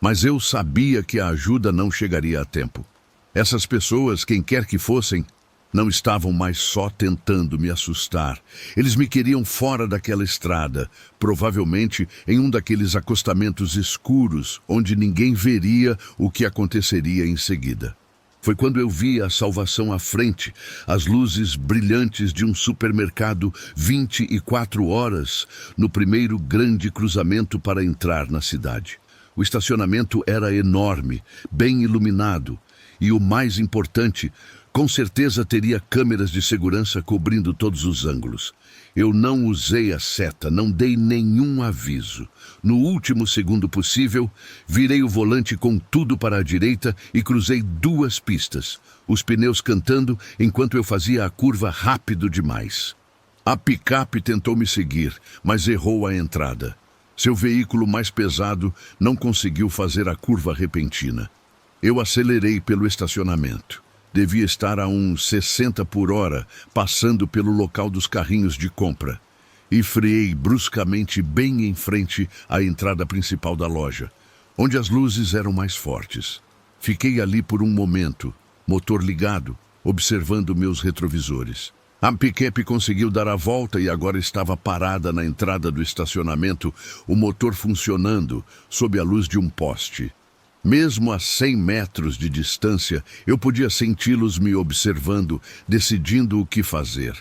Mas eu sabia que a ajuda não chegaria a tempo. Essas pessoas, quem quer que fossem, não estavam mais só tentando me assustar. Eles me queriam fora daquela estrada, provavelmente em um daqueles acostamentos escuros, onde ninguém veria o que aconteceria em seguida. Foi quando eu vi a salvação à frente, as luzes brilhantes de um supermercado 24 horas, no primeiro grande cruzamento para entrar na cidade. O estacionamento era enorme, bem iluminado, e o mais importante, com certeza teria câmeras de segurança cobrindo todos os ângulos. Eu não usei a seta, não dei nenhum aviso. No último segundo possível, virei o volante com tudo para a direita e cruzei 2 pistas, os pneus cantando enquanto eu fazia a curva rápido demais. A picape tentou me seguir, mas errou a entrada. Seu veículo mais pesado não conseguiu fazer a curva repentina. Eu acelerei pelo estacionamento. Devia estar a uns 60 por hora, passando pelo local dos carrinhos de compra. E freei bruscamente bem em frente à entrada principal da loja, onde as luzes eram mais fortes. Fiquei ali por um momento, motor ligado, observando meus retrovisores. A picape conseguiu dar a volta e agora estava parada na entrada do estacionamento, o motor funcionando sob a luz de um poste. Mesmo a 100 metros de distância, eu podia senti-los me observando, decidindo o que fazer.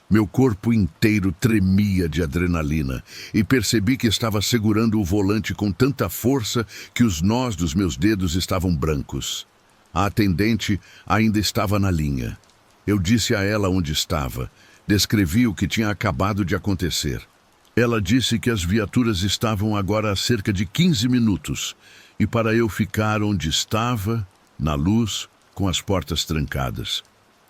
Meu corpo inteiro tremia de adrenalina e percebi que estava segurando o volante com tanta força que os nós dos meus dedos estavam brancos. A atendente ainda estava na linha. Eu disse a ela onde estava, descrevi o que tinha acabado de acontecer. Ela disse que as viaturas estavam agora a cerca de 15 minutos, e para eu ficar onde estava, na luz, com as portas trancadas.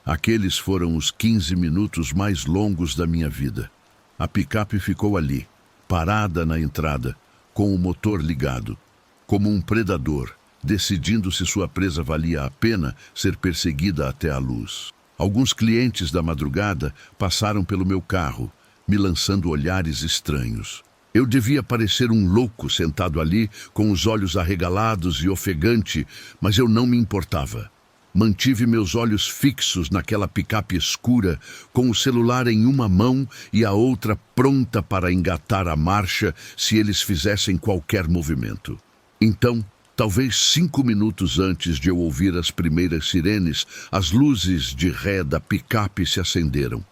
Aqueles foram os 15 minutos mais longos da minha vida. A picape ficou ali, parada na entrada, com o motor ligado, como um predador, decidindo se sua presa valia a pena ser perseguida até a luz. Alguns clientes da madrugada passaram pelo meu carro, me lançando olhares estranhos. Eu devia parecer um louco sentado ali, com os olhos arregalados e ofegante, mas eu não me importava. Mantive meus olhos fixos naquela picape escura, com o celular em uma mão e a outra pronta para engatar a marcha se eles fizessem qualquer movimento. Então, talvez 5 minutos antes de eu ouvir as primeiras sirenes, as luzes de ré da picape se acenderam.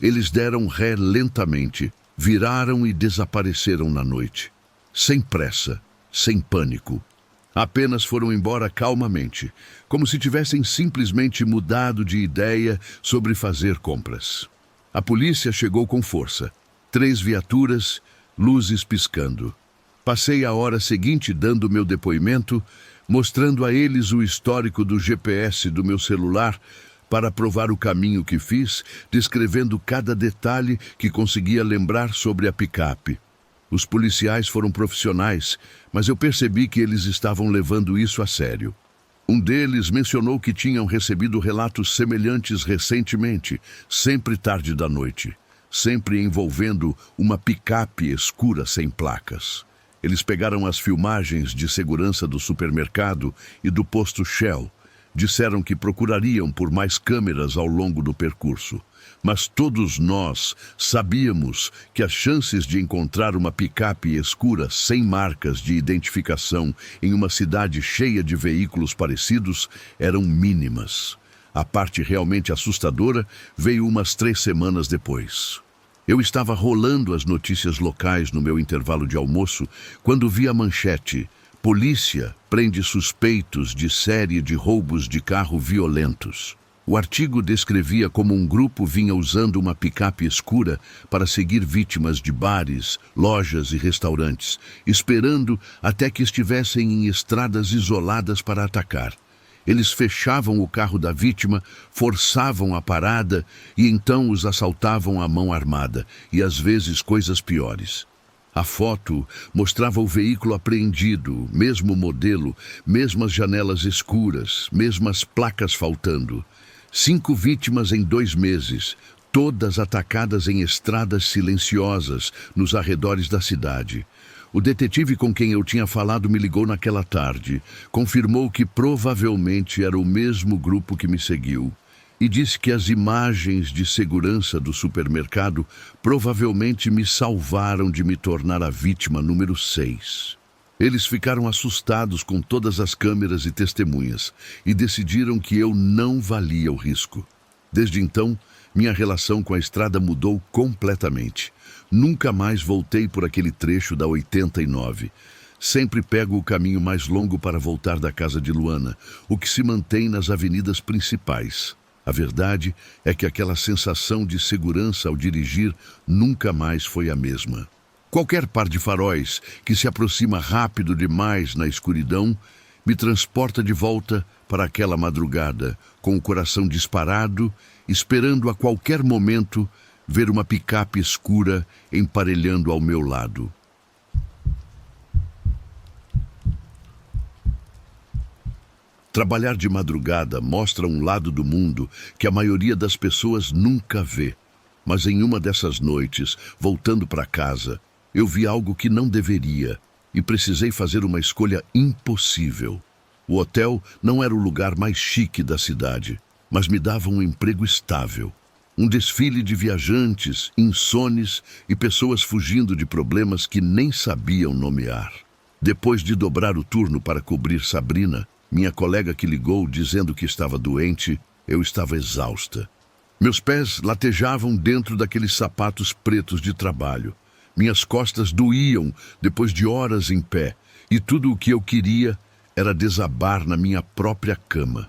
Eles deram ré lentamente, viraram e desapareceram na noite. Sem pressa, sem pânico. Apenas foram embora calmamente, como se tivessem simplesmente mudado de ideia sobre fazer compras. A polícia chegou com força. 3 viaturas, luzes piscando. Passei a hora seguinte dando meu depoimento, mostrando a eles o histórico do GPS do meu celular para provar o caminho que fiz, descrevendo cada detalhe que conseguia lembrar sobre a picape. Os policiais foram profissionais, mas eu percebi que eles estavam levando isso a sério. Um deles mencionou que tinham recebido relatos semelhantes recentemente, sempre tarde da noite, sempre envolvendo uma picape escura sem placas. Eles pegaram as filmagens de segurança do supermercado e do posto Shell. Disseram que procurariam por mais câmeras ao longo do percurso. Mas todos nós sabíamos que as chances de encontrar uma picape escura sem marcas de identificação em uma cidade cheia de veículos parecidos eram mínimas. A parte realmente assustadora veio umas 3 semanas depois. Eu estava rolando as notícias locais no meu intervalo de almoço quando vi a manchete: Polícia prende suspeitos de série de roubos de carro violentos. O artigo descrevia como um grupo vinha usando uma picape escura para seguir vítimas de bares, lojas e restaurantes, esperando até que estivessem em estradas isoladas para atacar. Eles fechavam o carro da vítima, forçavam a parada e então os assaltavam à mão armada, e às vezes coisas piores. A foto mostrava o veículo apreendido, mesmo modelo, mesmas janelas escuras, mesmas placas faltando. 5 vítimas em 2 meses, todas atacadas em estradas silenciosas nos arredores da cidade. O detetive com quem eu tinha falado me ligou naquela tarde, confirmou que provavelmente era o mesmo grupo que me seguiu e disse que as imagens de segurança do supermercado provavelmente me salvaram de me tornar a vítima número 6. Eles ficaram assustados com todas as câmeras e testemunhas e decidiram que eu não valia o risco. Desde então, minha relação com a estrada mudou completamente. Nunca mais voltei por aquele trecho da 89. Sempre pego o caminho mais longo para voltar da casa de Luana, o que se mantém nas avenidas principais. A verdade é que aquela sensação de segurança ao dirigir nunca mais foi a mesma. Qualquer par de faróis que se aproxima rápido demais na escuridão me transporta de volta para aquela madrugada, com o coração disparado, esperando a qualquer momento ver uma picape escura emparelhando ao meu lado. Trabalhar de madrugada mostra um lado do mundo que a maioria das pessoas nunca vê. Mas em uma dessas noites, voltando para casa, eu vi algo que não deveria e precisei fazer uma escolha impossível. O hotel não era o lugar mais chique da cidade, mas me dava um emprego estável. Um desfile de viajantes, insones e pessoas fugindo de problemas que nem sabiam nomear. Depois de dobrar o turno para cobrir Sabrina, minha colega que ligou dizendo que estava doente, eu estava exausta. Meus pés latejavam dentro daqueles sapatos pretos de trabalho. Minhas costas doíam depois de horas em pé, e tudo o que eu queria era desabar na minha própria cama.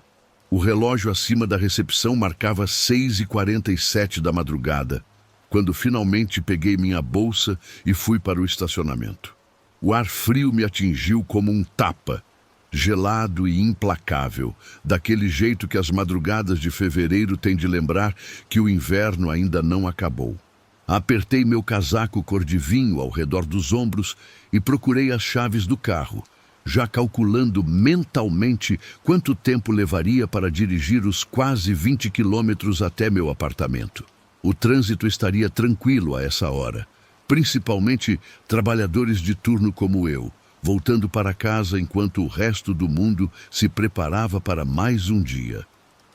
O relógio acima da recepção marcava 6h47 da madrugada, quando finalmente peguei minha bolsa e fui para o estacionamento. O ar frio me atingiu como um tapa, gelado e implacável, daquele jeito que as madrugadas de fevereiro têm de lembrar que o inverno ainda não acabou. Apertei meu casaco cor de vinho ao redor dos ombros e procurei as chaves do carro, já calculando mentalmente quanto tempo levaria para dirigir os quase 20 quilômetros até meu apartamento. O trânsito estaria tranquilo a essa hora, principalmente trabalhadores de turno como eu, voltando para casa enquanto o resto do mundo se preparava para mais um dia.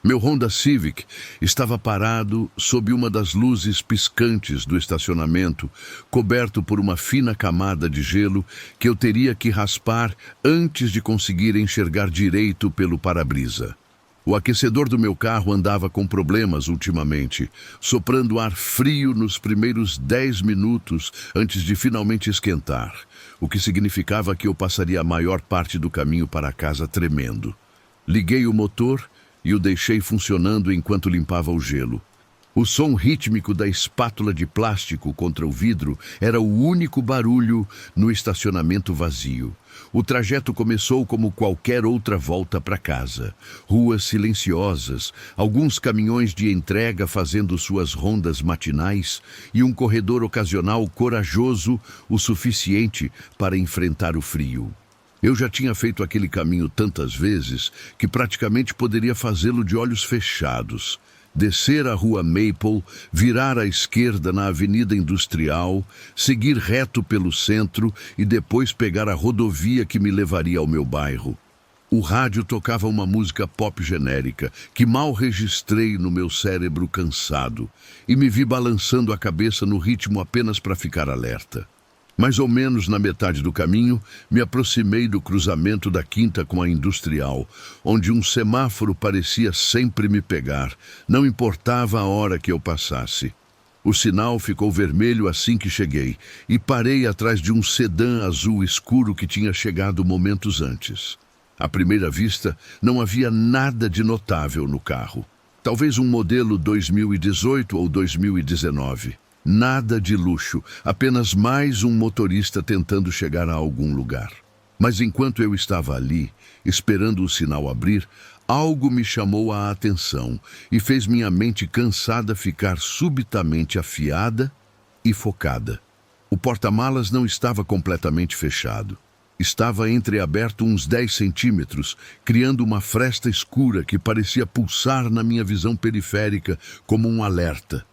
Meu Honda Civic estava parado sob uma das luzes piscantes do estacionamento, coberto por uma fina camada de gelo que eu teria que raspar antes de conseguir enxergar direito pelo para-brisa. O aquecedor do meu carro andava com problemas ultimamente, soprando ar frio nos primeiros 10 minutos antes de finalmente esquentar, o que significava que eu passaria a maior parte do caminho para casa tremendo. Liguei o motor e o deixei funcionando enquanto limpava o gelo. O som rítmico da espátula de plástico contra o vidro era o único barulho no estacionamento vazio. O trajeto começou como qualquer outra volta para casa. Ruas silenciosas, alguns caminhões de entrega fazendo suas rondas matinais e um corredor ocasional corajoso o suficiente para enfrentar o frio. Eu já tinha feito aquele caminho tantas vezes que praticamente poderia fazê-lo de olhos fechados. Descer a rua Maple, virar à esquerda na Avenida Industrial, seguir reto pelo centro e depois pegar a rodovia que me levaria ao meu bairro. O rádio tocava uma música pop genérica que mal registrei no meu cérebro cansado e me vi balançando a cabeça no ritmo apenas para ficar alerta. Mais ou menos na metade do caminho, me aproximei do cruzamento da Quinta com a Industrial, onde um semáforo parecia sempre me pegar, não importava a hora que eu passasse. O sinal ficou vermelho assim que cheguei, e parei atrás de um sedã azul escuro que tinha chegado momentos antes. À primeira vista, não havia nada de notável no carro. Talvez um modelo 2018 ou 2019. Nada de luxo, apenas mais um motorista tentando chegar a algum lugar. Mas enquanto eu estava ali, esperando o sinal abrir, algo me chamou a atenção e fez minha mente cansada ficar subitamente afiada e focada. O porta-malas não estava completamente fechado. Estava entreaberto uns 10 centímetros, criando uma fresta escura que parecia pulsar na minha visão periférica como um alerta.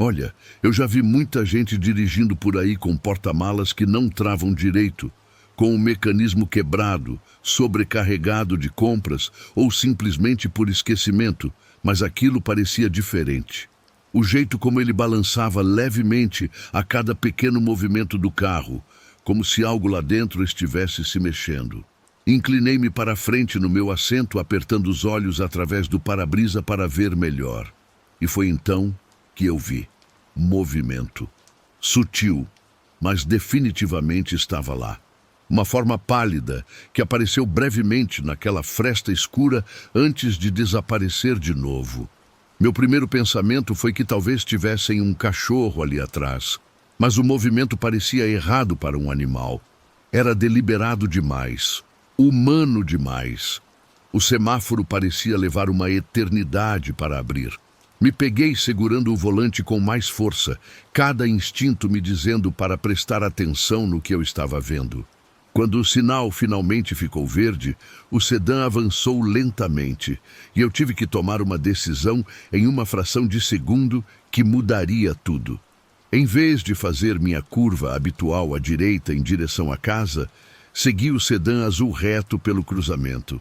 Olha, eu já vi muita gente dirigindo por aí com porta-malas que não travam direito, com o mecanismo quebrado, sobrecarregado de compras ou simplesmente por esquecimento, mas aquilo parecia diferente. O jeito como ele balançava levemente a cada pequeno movimento do carro, como se algo lá dentro estivesse se mexendo. Inclinei-me para a frente no meu assento, apertando os olhos através do para-brisa para ver melhor. E foi então que eu vi movimento. Sutil, mas definitivamente estava lá. uma forma pálida que apareceu brevemente naquela fresta escura antes de desaparecer de novo. Meu primeiro pensamento foi que talvez tivessem um cachorro ali atrás, mas o movimento parecia errado para um animal. Era deliberado demais, humano demais. O semáforo parecia levar uma eternidade para abrir. Me peguei segurando o volante com mais força, cada instinto me dizendo para prestar atenção no que eu estava vendo. Quando o sinal finalmente ficou verde, o sedã avançou lentamente e eu tive que tomar uma decisão em uma fração de segundo que mudaria tudo. Em vez de fazer minha curva habitual à direita em direção à casa, segui o sedã azul reto pelo cruzamento.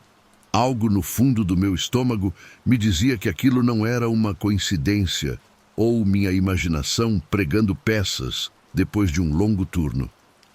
Algo no fundo do meu estômago me dizia que aquilo não era uma coincidência ou minha imaginação pregando peças depois de um longo turno.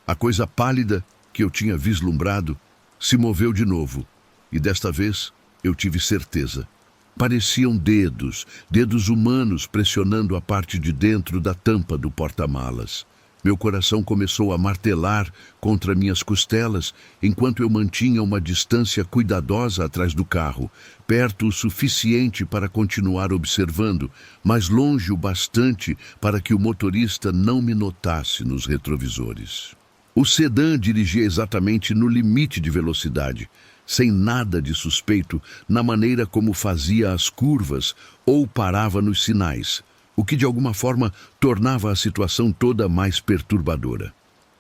A coisa pálida que eu tinha vislumbrado se moveu de novo, e desta vez eu tive certeza. Pareciam dedos humanos pressionando a parte de dentro da tampa do porta-malas. Meu coração começou a martelar contra minhas costelas enquanto eu mantinha uma distância cuidadosa atrás do carro, perto o suficiente para continuar observando, mas longe o bastante para que o motorista não me notasse nos retrovisores. O sedã dirigia exatamente no limite de velocidade, sem nada de suspeito na maneira como fazia as curvas ou parava nos sinais, o que de alguma forma tornava a situação toda mais perturbadora.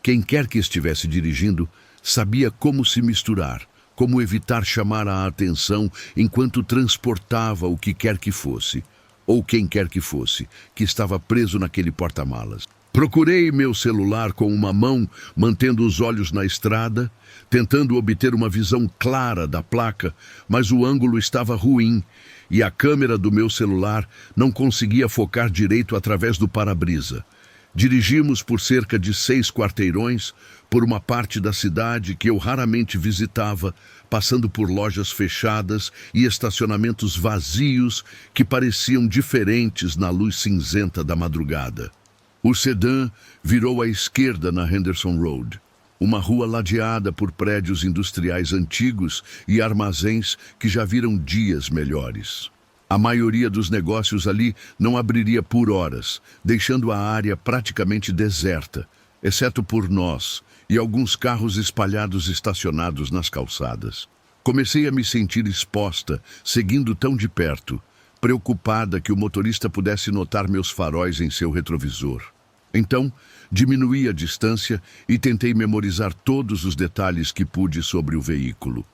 Quem quer que estivesse dirigindo sabia como se misturar, como evitar chamar a atenção enquanto transportava o que quer que fosse, ou quem quer que fosse, que estava preso naquele porta-malas. Procurei meu celular com uma mão, mantendo os olhos na estrada, tentando obter uma visão clara da placa, mas o ângulo estava ruim e a câmera do meu celular não conseguia focar direito através do para-brisa. Dirigimos por cerca de 6 quarteirões, por uma parte da cidade que eu raramente visitava, passando por lojas fechadas e estacionamentos vazios que pareciam diferentes na luz cinzenta da madrugada. O sedã virou à esquerda na Henderson Road, uma rua ladeada por prédios industriais antigos e armazéns que já viram dias melhores. A maioria dos negócios ali não abriria por horas, deixando a área praticamente deserta, exceto por nós e alguns carros espalhados estacionados nas calçadas. Comecei a me sentir exposta, seguindo tão de perto, preocupada que o motorista pudesse notar meus faróis em seu retrovisor. Então, diminuí a distância e tentei memorizar todos os detalhes que pude sobre o veículo.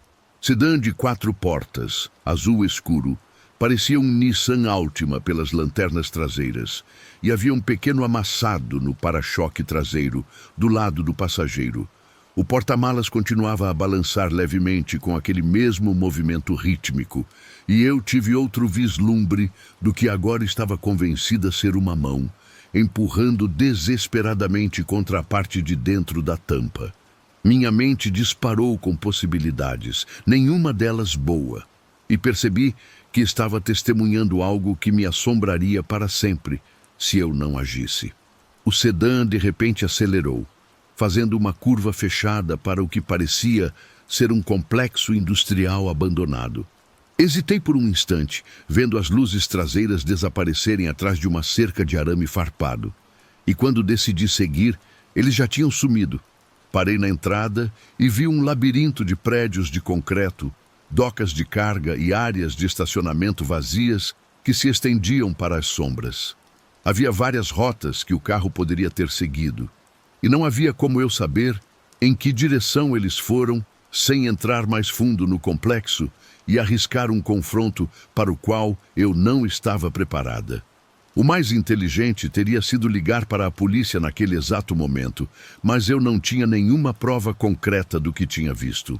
Sedã de 4 portas, azul escuro, parecia um Nissan Altima pelas lanternas traseiras, e havia um pequeno amassado no para-choque traseiro, do lado do passageiro. O porta-malas continuava a balançar levemente com aquele mesmo movimento rítmico, e eu tive outro vislumbre do que agora estava convencida ser uma mão, empurrando desesperadamente contra a parte de dentro da tampa. Minha mente disparou com possibilidades, nenhuma delas boa, e percebi que estava testemunhando algo que me assombraria para sempre, se eu não agisse. O sedã de repente acelerou, fazendo uma curva fechada para o que parecia ser um complexo industrial abandonado. Hesitei por um instante, vendo as luzes traseiras desaparecerem atrás de uma cerca de arame farpado. E quando decidi seguir, eles já tinham sumido. Parei na entrada e vi um labirinto de prédios de concreto, docas de carga e áreas de estacionamento vazias que se estendiam para as sombras. Havia várias rotas que o carro poderia ter seguido, e não havia como eu saber em que direção eles foram sem entrar mais fundo no complexo e arriscar um confronto para o qual eu não estava preparada. O mais inteligente teria sido ligar para a polícia naquele exato momento, mas eu não tinha nenhuma prova concreta do que tinha visto.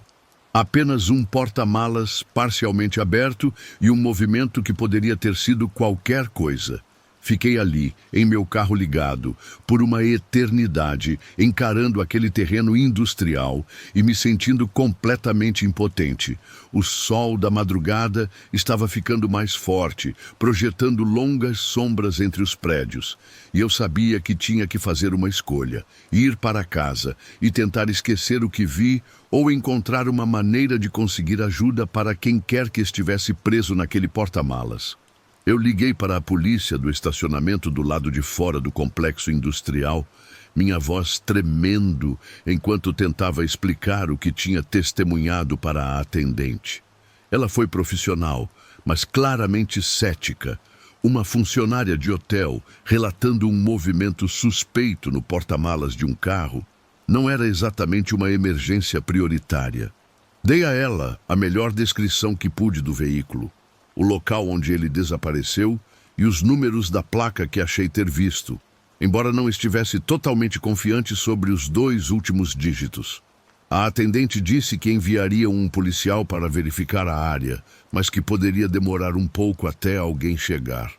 Apenas um porta-malas parcialmente aberto e um movimento que poderia ter sido qualquer coisa. Fiquei ali, em meu carro ligado, por uma eternidade, encarando aquele terreno industrial e me sentindo completamente impotente. O sol da madrugada estava ficando mais forte, projetando longas sombras entre os prédios. E eu sabia que tinha que fazer uma escolha, ir para casa e tentar esquecer o que vi ou encontrar uma maneira de conseguir ajuda para quem quer que estivesse preso naquele porta-malas. Eu liguei para a polícia do estacionamento do lado de fora do complexo industrial, minha voz tremendo enquanto tentava explicar o que tinha testemunhado para a atendente. Ela foi profissional, mas claramente cética. Uma funcionária de hotel relatando um movimento suspeito no porta-malas de um carro não era exatamente uma emergência prioritária. Dei a ela a melhor descrição que pude do veículo, o local onde ele desapareceu e os números da placa que achei ter visto, embora não estivesse totalmente confiante sobre os 2 últimos dígitos. A atendente disse que enviaria um policial para verificar a área, mas que poderia demorar um pouco até alguém chegar.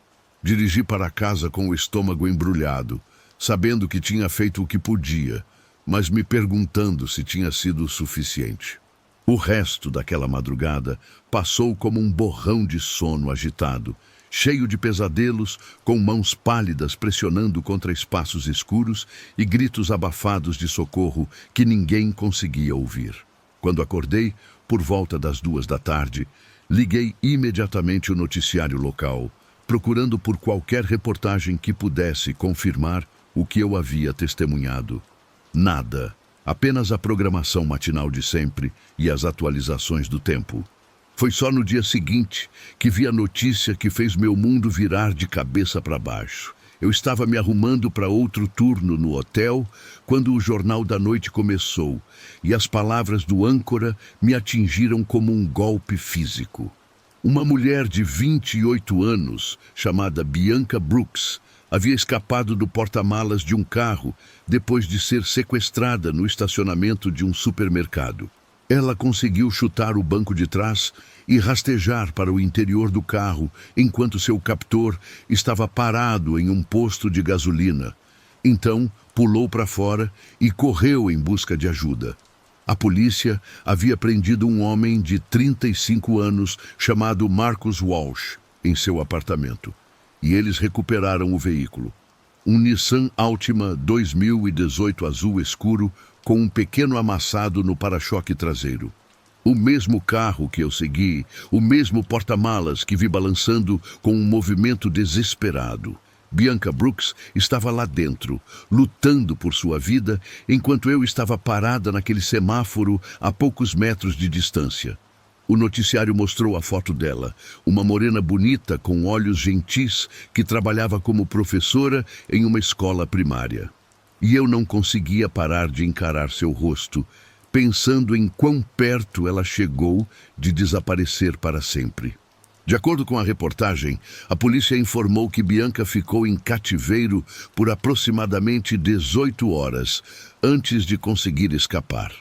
Dirigi para casa com o estômago embrulhado, sabendo que tinha feito o que podia, mas me perguntando se tinha sido o suficiente. O resto daquela madrugada passou como um borrão de sono agitado, cheio de pesadelos, com mãos pálidas pressionando contra espaços escuros e gritos abafados de socorro que ninguém conseguia ouvir. Quando acordei, por volta das 2 da tarde, liguei imediatamente o noticiário local, procurando por qualquer reportagem que pudesse confirmar o que eu havia testemunhado. Nada. Apenas a programação matinal de sempre e as atualizações do tempo. Foi só no dia seguinte que vi a notícia que fez meu mundo virar de cabeça para baixo. Eu estava me arrumando para outro turno no hotel quando o Jornal da Noite começou e as palavras do âncora me atingiram como um golpe físico. Uma mulher de 28 anos, chamada Bianca Brooks, havia escapado do porta-malas de um carro depois de ser sequestrada no estacionamento de um supermercado. Ela conseguiu chutar o banco de trás e rastejar para o interior do carro enquanto seu captor estava parado em um posto de gasolina. Então, pulou para fora e correu em busca de ajuda. A polícia havia prendido um homem de 35 anos chamado Marcus Walsh em seu apartamento. E eles recuperaram o veículo. Um Nissan Altima 2018 azul escuro com um pequeno amassado no para-choque traseiro. O mesmo carro que eu segui, o mesmo porta-malas que vi balançando com um movimento desesperado. Bianca Brooks estava lá dentro, lutando por sua vida, enquanto eu estava parada naquele semáforo a poucos metros de distância. O noticiário mostrou a foto dela, uma morena bonita com olhos gentis que trabalhava como professora em uma escola primária. E eu não conseguia parar de encarar seu rosto, pensando em quão perto ela chegou de desaparecer para sempre. De acordo com a reportagem, a polícia informou que Bianca ficou em cativeiro por aproximadamente 18 horas antes de conseguir escapar.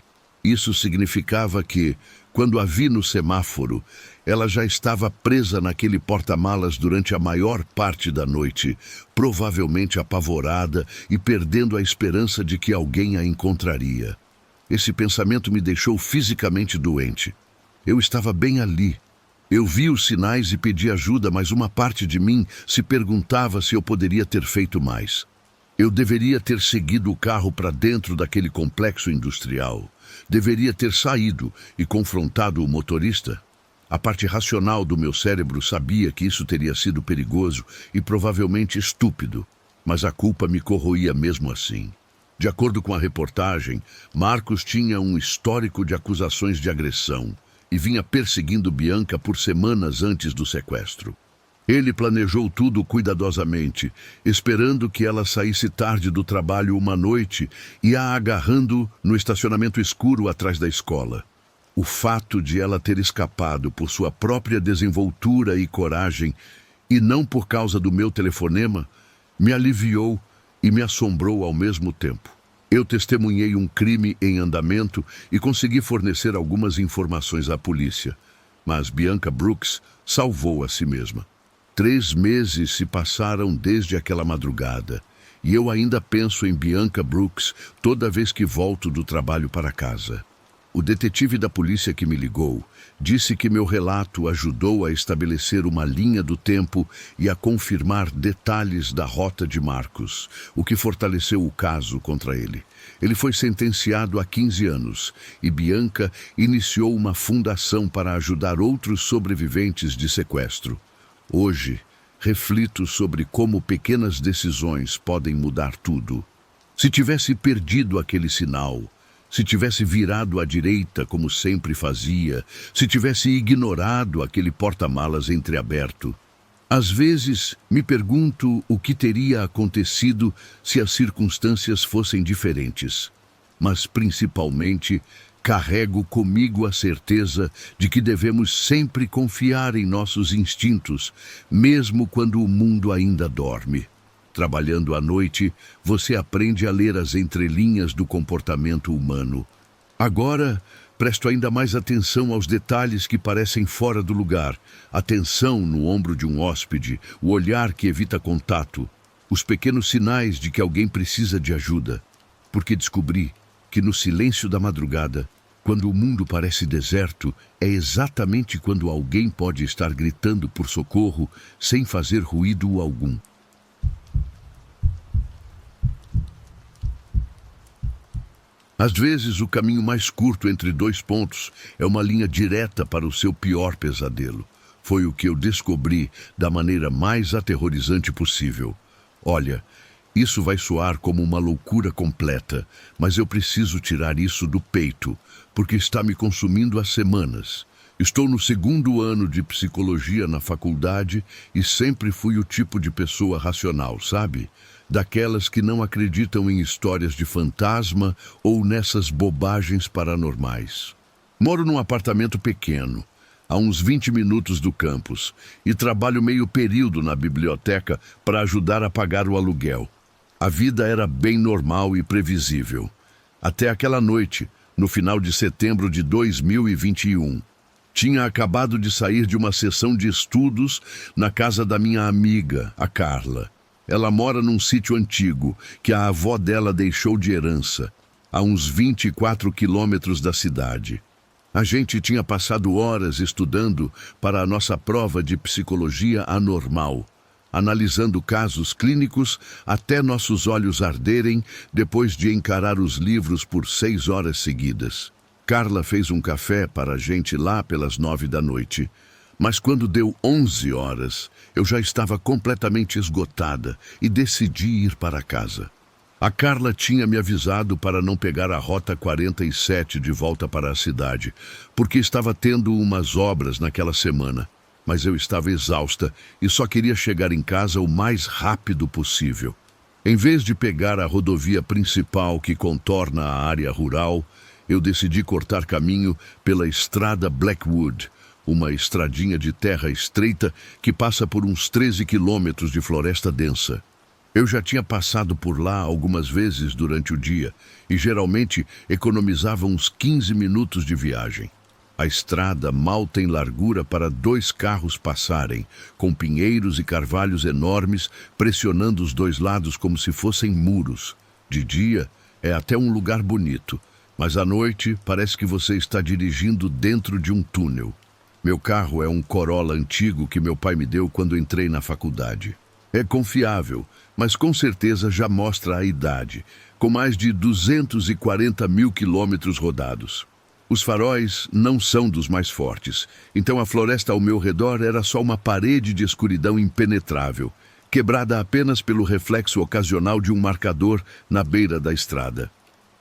Isso significava que, quando a vi no semáforo, ela já estava presa naquele porta-malas durante a maior parte da noite, provavelmente apavorada e perdendo a esperança de que alguém a encontraria. Esse pensamento me deixou fisicamente doente. Eu estava bem ali. Eu vi os sinais e pedi ajuda, mas uma parte de mim se perguntava se eu poderia ter feito mais. Eu deveria ter seguido o carro para dentro daquele complexo industrial. Deveria ter saído e confrontado o motorista. A parte racional do meu cérebro sabia que isso teria sido perigoso e provavelmente estúpido, mas a culpa me corroía mesmo assim. De acordo com a reportagem, Marcos tinha um histórico de acusações de agressão e vinha perseguindo Bianca por semanas antes do sequestro. Ele planejou tudo cuidadosamente, esperando que ela saísse tarde do trabalho uma noite e a agarrando no estacionamento escuro atrás da escola. O fato de ela ter escapado por sua própria desenvoltura e coragem, e não por causa do meu telefonema, me aliviou e me assombrou ao mesmo tempo. Eu testemunhei um crime em andamento e consegui fornecer algumas informações à polícia, mas Bianca Brooks salvou a si mesma. 3 meses se passaram desde aquela madrugada, e eu ainda penso em Bianca Brooks toda vez que volto do trabalho para casa. O detetive da polícia que me ligou disse que meu relato ajudou a estabelecer uma linha do tempo e a confirmar detalhes da rota de Marcos, o que fortaleceu o caso contra ele. Ele foi sentenciado a 15 anos e Bianca iniciou uma fundação para ajudar outros sobreviventes de sequestro. Hoje, reflito sobre como pequenas decisões podem mudar tudo. Se tivesse perdido aquele sinal, se tivesse virado à direita como sempre fazia, se tivesse ignorado aquele porta-malas entreaberto. Às vezes me pergunto o que teria acontecido se as circunstâncias fossem diferentes. Mas principalmente carrego comigo a certeza de que devemos sempre confiar em nossos instintos, mesmo quando o mundo ainda dorme. Trabalhando à noite, você aprende a ler as entrelinhas do comportamento humano. Agora, presto ainda mais atenção aos detalhes que parecem fora do lugar. A tensão no ombro de um hóspede, o olhar que evita contato, os pequenos sinais de que alguém precisa de ajuda. Porque descobri que no silêncio da madrugada, quando o mundo parece deserto, é exatamente quando alguém pode estar gritando por socorro sem fazer ruído algum. Às vezes, o caminho mais curto entre 2 pontos é uma linha direta para o seu pior pesadelo. Foi o que eu descobri da maneira mais aterrorizante possível. Olha, isso vai soar como uma loucura completa, mas eu preciso tirar isso do peito, porque está me consumindo há semanas. Estou no 2º ano de psicologia na faculdade e sempre fui o tipo de pessoa racional, sabe? Daquelas que não acreditam em histórias de fantasma ou nessas bobagens paranormais. Moro num apartamento pequeno, a uns 20 minutos do campus, e trabalho meio período na biblioteca para ajudar a pagar o aluguel. A vida era bem normal e previsível. Até aquela noite, no final de setembro de 2021. Tinha acabado de sair de uma sessão de estudos na casa da minha amiga, a Carla. Ela mora num sítio antigo que a avó dela deixou de herança, a uns 24 quilômetros da cidade. A gente tinha passado horas estudando para a nossa prova de psicologia anormal, analisando casos clínicos até nossos olhos arderem depois de encarar os livros por 6 horas seguidas. Carla fez um café para a gente lá pelas 9 da noite. Mas quando deu 11 horas, eu já estava completamente esgotada e decidi ir para casa. A Carla tinha me avisado para não pegar a Rota 47 de volta para a cidade, porque estava tendo umas obras naquela semana. Mas eu estava exausta e só queria chegar em casa o mais rápido possível. Em vez de pegar a rodovia principal que contorna a área rural, eu decidi cortar caminho pela estrada Blackwood, uma estradinha de terra estreita que passa por uns 13 quilômetros de floresta densa. Eu já tinha passado por lá algumas vezes durante o dia e geralmente economizava uns 15 minutos de viagem. A estrada mal tem largura para 2 carros passarem, com pinheiros e carvalhos enormes pressionando os 2 lados como se fossem muros. De dia é até um lugar bonito, mas à noite parece que você está dirigindo dentro de um túnel. Meu carro é um Corolla antigo que meu pai me deu quando entrei na faculdade. É confiável, mas com certeza já mostra a idade, com mais de 240 mil quilômetros rodados. Os faróis não são dos mais fortes, então a floresta ao meu redor era só uma parede de escuridão impenetrável, quebrada apenas pelo reflexo ocasional de um marcador na beira da estrada.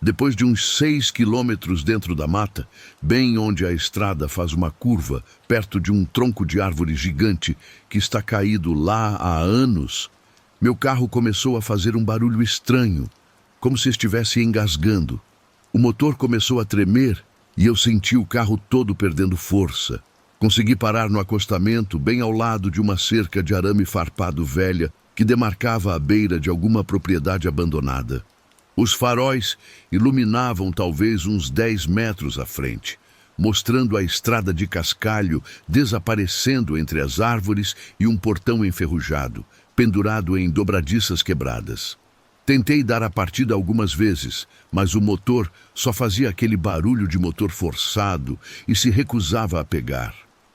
Depois de uns 6 quilômetros dentro da mata, bem onde a estrada faz uma curva, perto de um tronco de árvore gigante que está caído lá há anos, meu carro começou a fazer um barulho estranho, como se estivesse engasgando. O motor começou a tremer e eu senti o carro todo perdendo força. Consegui parar no acostamento, bem ao lado de uma cerca de arame farpado velha que demarcava a beira de alguma propriedade abandonada. Os faróis iluminavam talvez uns 10 metros à frente, mostrando a estrada de cascalho desaparecendo entre as árvores e um portão enferrujado, pendurado em dobradiças quebradas. Tentei dar a partida algumas vezes, mas o motor só fazia aquele barulho de motor forçado e se recusava a pegar.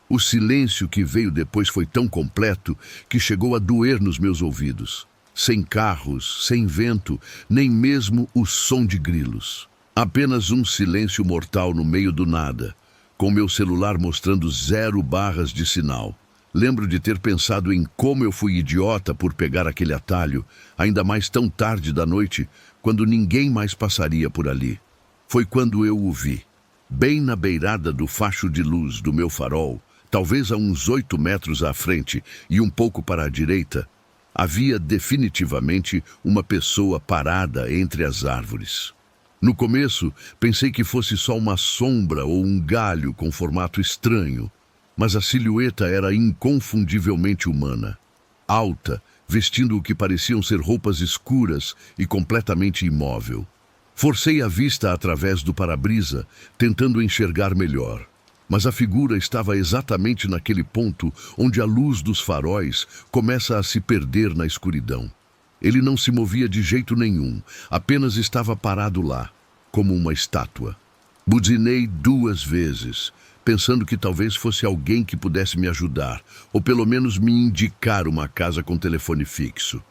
O silêncio que veio depois foi tão completo que chegou a doer nos meus ouvidos. Sem carros, sem vento, nem mesmo o som de grilos. Apenas um silêncio mortal no meio do nada, com meu celular mostrando 0 barras de sinal. Lembro de ter pensado em como eu fui idiota por pegar aquele atalho, ainda mais tão tarde da noite, quando ninguém mais passaria por ali. Foi quando eu o vi, bem na beirada do facho de luz do meu farol, talvez a uns 8 metros à frente e um pouco para a direita, havia definitivamente uma pessoa parada entre as árvores. No começo, pensei que fosse só uma sombra ou um galho com formato estranho, mas a silhueta era inconfundivelmente humana. Alta, vestindo o que pareciam ser roupas escuras e completamente imóvel. Forcei a vista através do para-brisa, tentando enxergar melhor. Mas a figura estava exatamente naquele ponto onde a luz dos faróis começa a se perder na escuridão. Ele não se movia de jeito nenhum, apenas estava parado lá, como uma estátua. Buzinei 2 vezes, pensando que talvez fosse alguém que pudesse me ajudar, ou pelo menos me indicar uma casa com telefone fixo.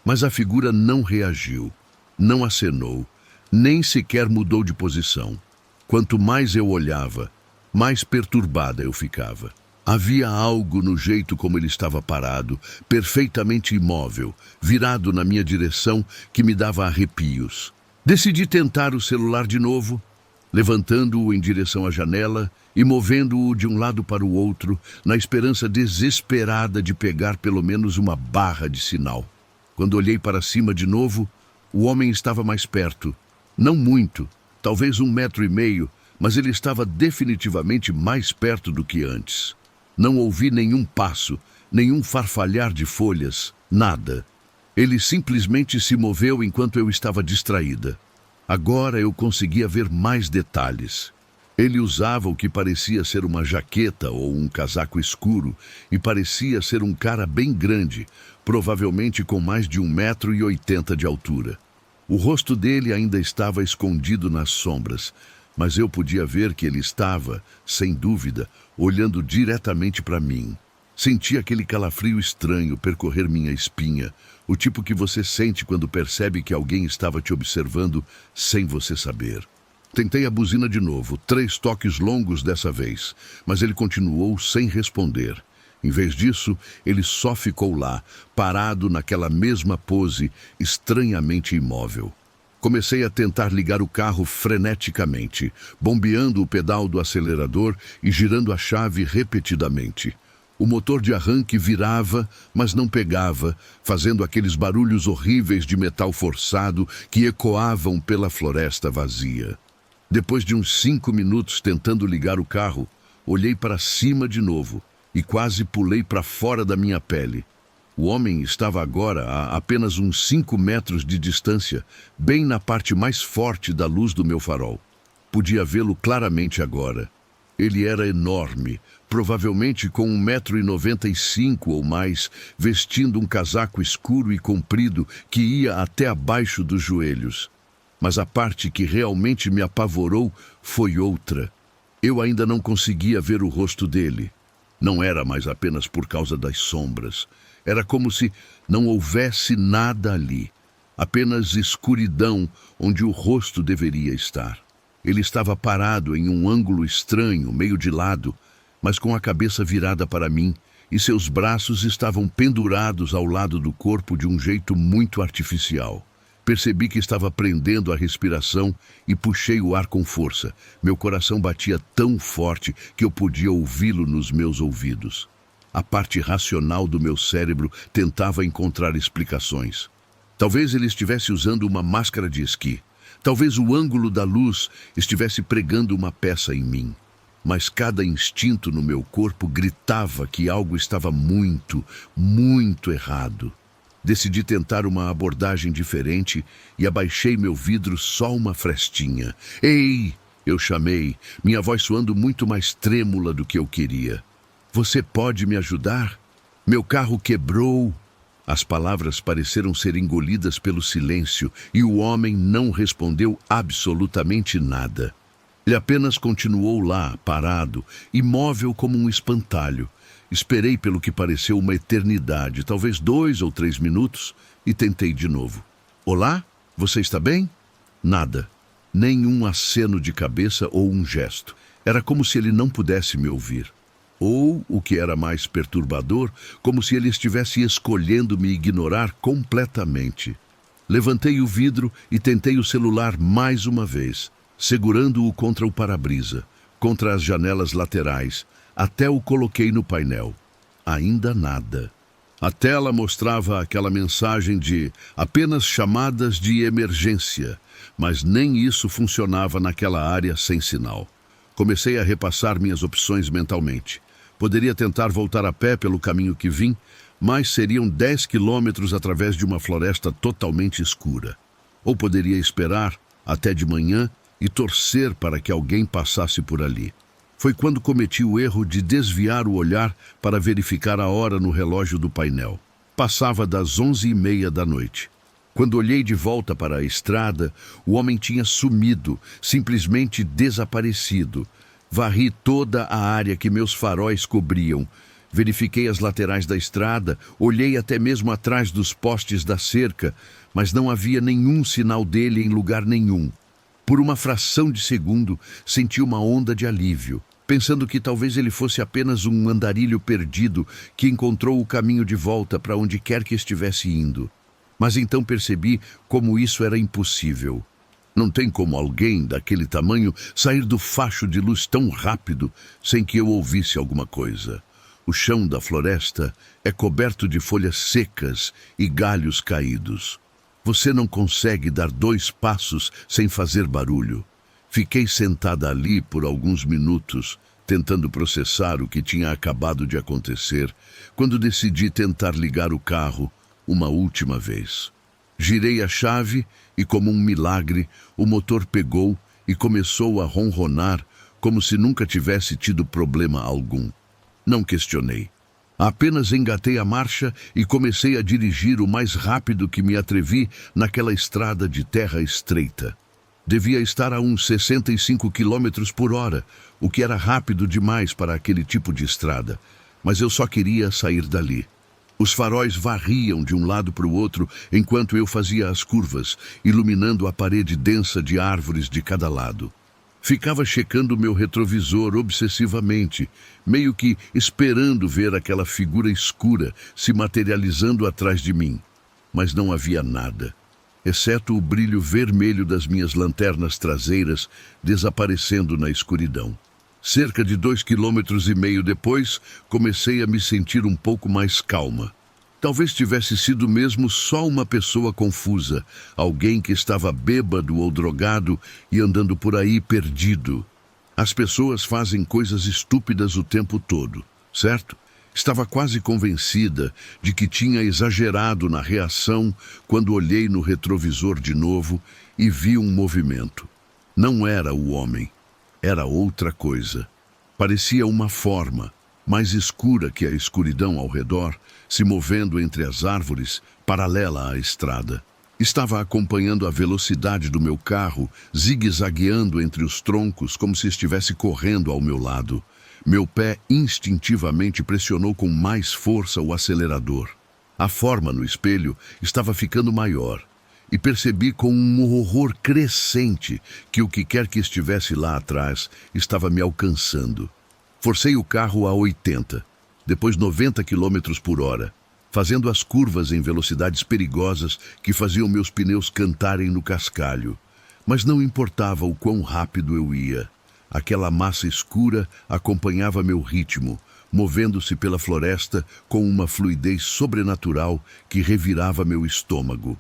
Mas a figura não reagiu, não acenou, nem sequer mudou de posição. Quanto mais eu olhava, mais perturbada eu ficava. Havia algo no jeito como ele estava parado, perfeitamente imóvel, virado na minha direção, que me dava arrepios. Decidi tentar o celular de novo, levantando-o em direção à janela e movendo-o de um lado para o outro, na esperança desesperada de pegar pelo menos uma barra de sinal. Quando olhei para cima de novo, o homem estava mais perto. Não muito, talvez 1,5 metros, mas ele estava definitivamente mais perto do que antes. Não ouvi nenhum passo, nenhum farfalhar de folhas, nada. Ele simplesmente se moveu enquanto eu estava distraída. Agora eu conseguia ver mais detalhes. Ele usava o que parecia ser uma jaqueta ou um casaco escuro e parecia ser um cara bem grande, provavelmente com mais de 1,80 m de altura. O rosto dele ainda estava escondido nas sombras, mas eu podia ver que ele estava, sem dúvida, olhando diretamente para mim. Senti aquele calafrio estranho percorrer minha espinha, o tipo que você sente quando percebe que alguém estava te observando sem você saber. Tentei a buzina de novo, 3 toques longos dessa vez, mas ele continuou sem responder. Em vez disso, ele só ficou lá, parado naquela mesma pose, estranhamente imóvel. Comecei a tentar ligar o carro freneticamente, bombeando o pedal do acelerador e girando a chave repetidamente. O motor de arranque virava, mas não pegava, fazendo aqueles barulhos horríveis de metal forçado que ecoavam pela floresta vazia. Depois de uns 5 minutos tentando ligar o carro, olhei para cima de novo e quase pulei para fora da minha pele. O homem estava agora a apenas uns 5 metros de distância, bem na parte mais forte da luz do meu farol. Podia vê-lo claramente agora. Ele era enorme, provavelmente com 1,95 m ou mais, vestindo um casaco escuro e comprido que ia até abaixo dos joelhos. Mas a parte que realmente me apavorou foi outra. Eu ainda não conseguia ver o rosto dele. Não era mais apenas por causa das sombras. Era como se não houvesse nada ali. Apenas escuridão onde o rosto deveria estar. Ele estava parado em um ângulo estranho, meio de lado, mas com a cabeça virada para mim, e seus braços estavam pendurados ao lado do corpo de um jeito muito artificial. Percebi que estava prendendo a respiração e puxei o ar com força. Meu coração batia tão forte que eu podia ouvi-lo nos meus ouvidos. A parte racional do meu cérebro tentava encontrar explicações. Talvez ele estivesse usando uma máscara de esqui. Talvez o ângulo da luz estivesse pregando uma peça em mim. Mas cada instinto no meu corpo gritava que algo estava muito, muito errado. Decidi tentar uma abordagem diferente e abaixei meu vidro só uma frestinha. Ei! Eu chamei, minha voz soando muito mais trêmula do que eu queria. Você pode me ajudar? Meu carro quebrou. As palavras pareceram ser engolidas pelo silêncio e o homem não respondeu absolutamente nada. Ele apenas continuou lá, parado, imóvel como um espantalho. Esperei pelo que pareceu uma eternidade, talvez 2 ou 3 minutos, e tentei de novo. Olá? Você está bem? Nada. Nenhum aceno de cabeça ou um gesto. Era como se ele não pudesse me ouvir. Ou, o que era mais perturbador, como se ele estivesse escolhendo me ignorar completamente. Levantei o vidro e tentei o celular mais uma vez, segurando-o contra o para-brisa, contra as janelas laterais, até o coloquei no painel. Ainda nada. A tela mostrava aquela mensagem de apenas chamadas de emergência, mas nem isso funcionava naquela área sem sinal. Comecei a repassar minhas opções mentalmente. Poderia tentar voltar a pé pelo caminho que vim, mas seriam 10 quilômetros através de uma floresta totalmente escura. Ou poderia esperar até de manhã e torcer para que alguém passasse por ali. Foi quando cometi o erro de desviar o olhar para verificar a hora no relógio do painel. Passava das 11h30 da noite. Quando olhei de volta para a estrada, o homem tinha sumido, simplesmente desaparecido. Varri toda a área que meus faróis cobriam. Verifiquei as laterais da estrada, olhei até mesmo atrás dos postes da cerca, mas não havia nenhum sinal dele em lugar nenhum. Por uma fração de segundo, senti uma onda de alívio, pensando que talvez ele fosse apenas um andarilho perdido que encontrou o caminho de volta para onde quer que estivesse indo. Mas então percebi como isso era impossível. Não tem como alguém daquele tamanho sair do facho de luz tão rápido sem que eu ouvisse alguma coisa. O chão da floresta é coberto de folhas secas e galhos caídos. Você não consegue dar 2 passos sem fazer barulho. Fiquei sentada ali por alguns minutos, tentando processar o que tinha acabado de acontecer, quando decidi tentar ligar o carro uma última vez. Girei a chave e, como um milagre, o motor pegou e começou a ronronar como se nunca tivesse tido problema algum. Não questionei. Apenas engatei a marcha e comecei a dirigir o mais rápido que me atrevi naquela estrada de terra estreita. Devia estar a uns 65 quilômetros por hora, o que era rápido demais para aquele tipo de estrada, mas eu só queria sair dali. Os faróis varriam de um lado para o outro enquanto eu fazia as curvas, iluminando a parede densa de árvores de cada lado. Ficava checando meu retrovisor obsessivamente, meio que esperando ver aquela figura escura se materializando atrás de mim. Mas não havia nada, exceto o brilho vermelho das minhas lanternas traseiras desaparecendo na escuridão. Cerca de 2,5 quilômetros depois, comecei a me sentir um pouco mais calma. Talvez tivesse sido mesmo só uma pessoa confusa, alguém que estava bêbado ou drogado e andando por aí perdido. As pessoas fazem coisas estúpidas o tempo todo, certo? Estava quase convencida de que tinha exagerado na reação quando olhei no retrovisor de novo e vi um movimento. Não era o homem. Era outra coisa. Parecia uma forma, mais escura que a escuridão ao redor, se movendo entre as árvores, paralela à estrada. Estava acompanhando a velocidade do meu carro, zigue-zagueando entre os troncos como se estivesse correndo ao meu lado. Meu pé instintivamente pressionou com mais força o acelerador. A forma no espelho estava ficando maior. E percebi com um horror crescente que o que quer que estivesse lá atrás estava me alcançando. Forcei o carro a 80, depois 90 quilômetros por hora, fazendo as curvas em velocidades perigosas que faziam meus pneus cantarem no cascalho. Mas não importava o quão rápido eu ia. Aquela massa escura acompanhava meu ritmo, movendo-se pela floresta com uma fluidez sobrenatural que revirava meu estômago.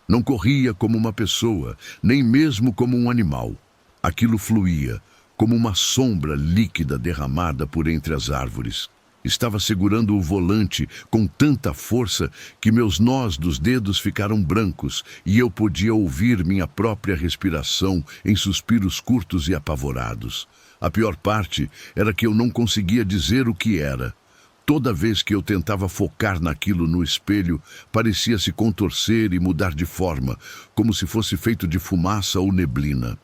Não corria como uma pessoa, nem mesmo como um animal. Aquilo fluía, como uma sombra líquida derramada por entre as árvores. Estava segurando o volante com tanta força que meus nós dos dedos ficaram brancos e eu podia ouvir minha própria respiração em suspiros curtos e apavorados. A pior parte era que eu não conseguia dizer o que era. Toda vez que eu tentava focar naquilo no espelho, parecia se contorcer e mudar de forma, como se fosse feito de fumaça ou neblina.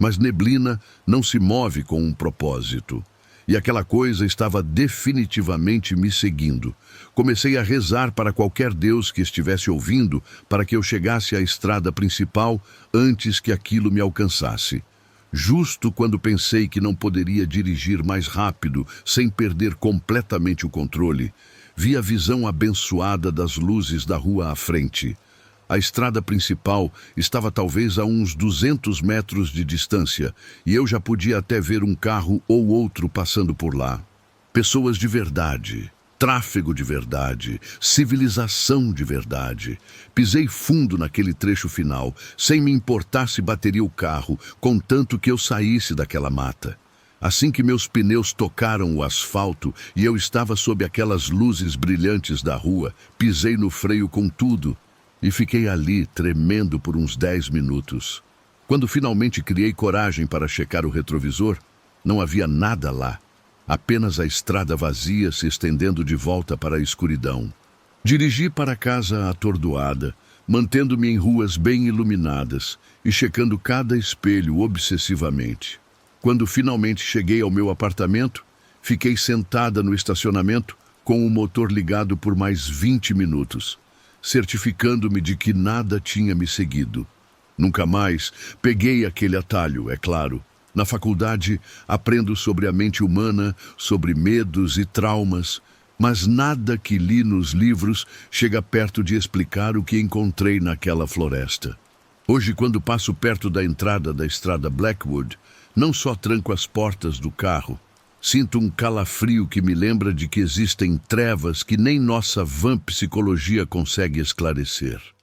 Mas neblina não se move com um propósito. E aquela coisa estava definitivamente me seguindo. Comecei a rezar para qualquer Deus que estivesse ouvindo para que eu chegasse à estrada principal antes que aquilo me alcançasse. Justo quando pensei que não poderia dirigir mais rápido, sem perder completamente o controle, vi a visão abençoada das luzes da rua à frente. A estrada principal estava talvez a uns 200 metros de distância, e eu já podia até ver um carro ou outro passando por lá. Pessoas de verdade, tráfego de verdade, civilização de verdade. Pisei fundo naquele trecho final, sem me importar se bateria o carro, contanto que eu saísse daquela mata. Assim que meus pneus tocaram o asfalto e eu estava sob aquelas luzes brilhantes da rua, pisei no freio com tudo e fiquei ali, tremendo por uns 10 minutos. Quando finalmente criei coragem para checar o retrovisor, não havia nada lá. Apenas a estrada vazia se estendendo de volta para a escuridão. Dirigi para casa atordoada, mantendo-me em ruas bem iluminadas e checando cada espelho obsessivamente. Quando finalmente cheguei ao meu apartamento, fiquei sentada no estacionamento com o motor ligado por mais 20 minutos, certificando-me de que nada tinha me seguido. Nunca mais peguei aquele atalho, é claro. Na faculdade, aprendo sobre a mente humana, sobre medos e traumas, mas nada que li nos livros chega perto de explicar o que encontrei naquela floresta. Hoje, quando passo perto da entrada da estrada Blackwood, não só tranco as portas do carro, sinto um calafrio que me lembra de que existem trevas que nem nossa vã psicologia consegue esclarecer.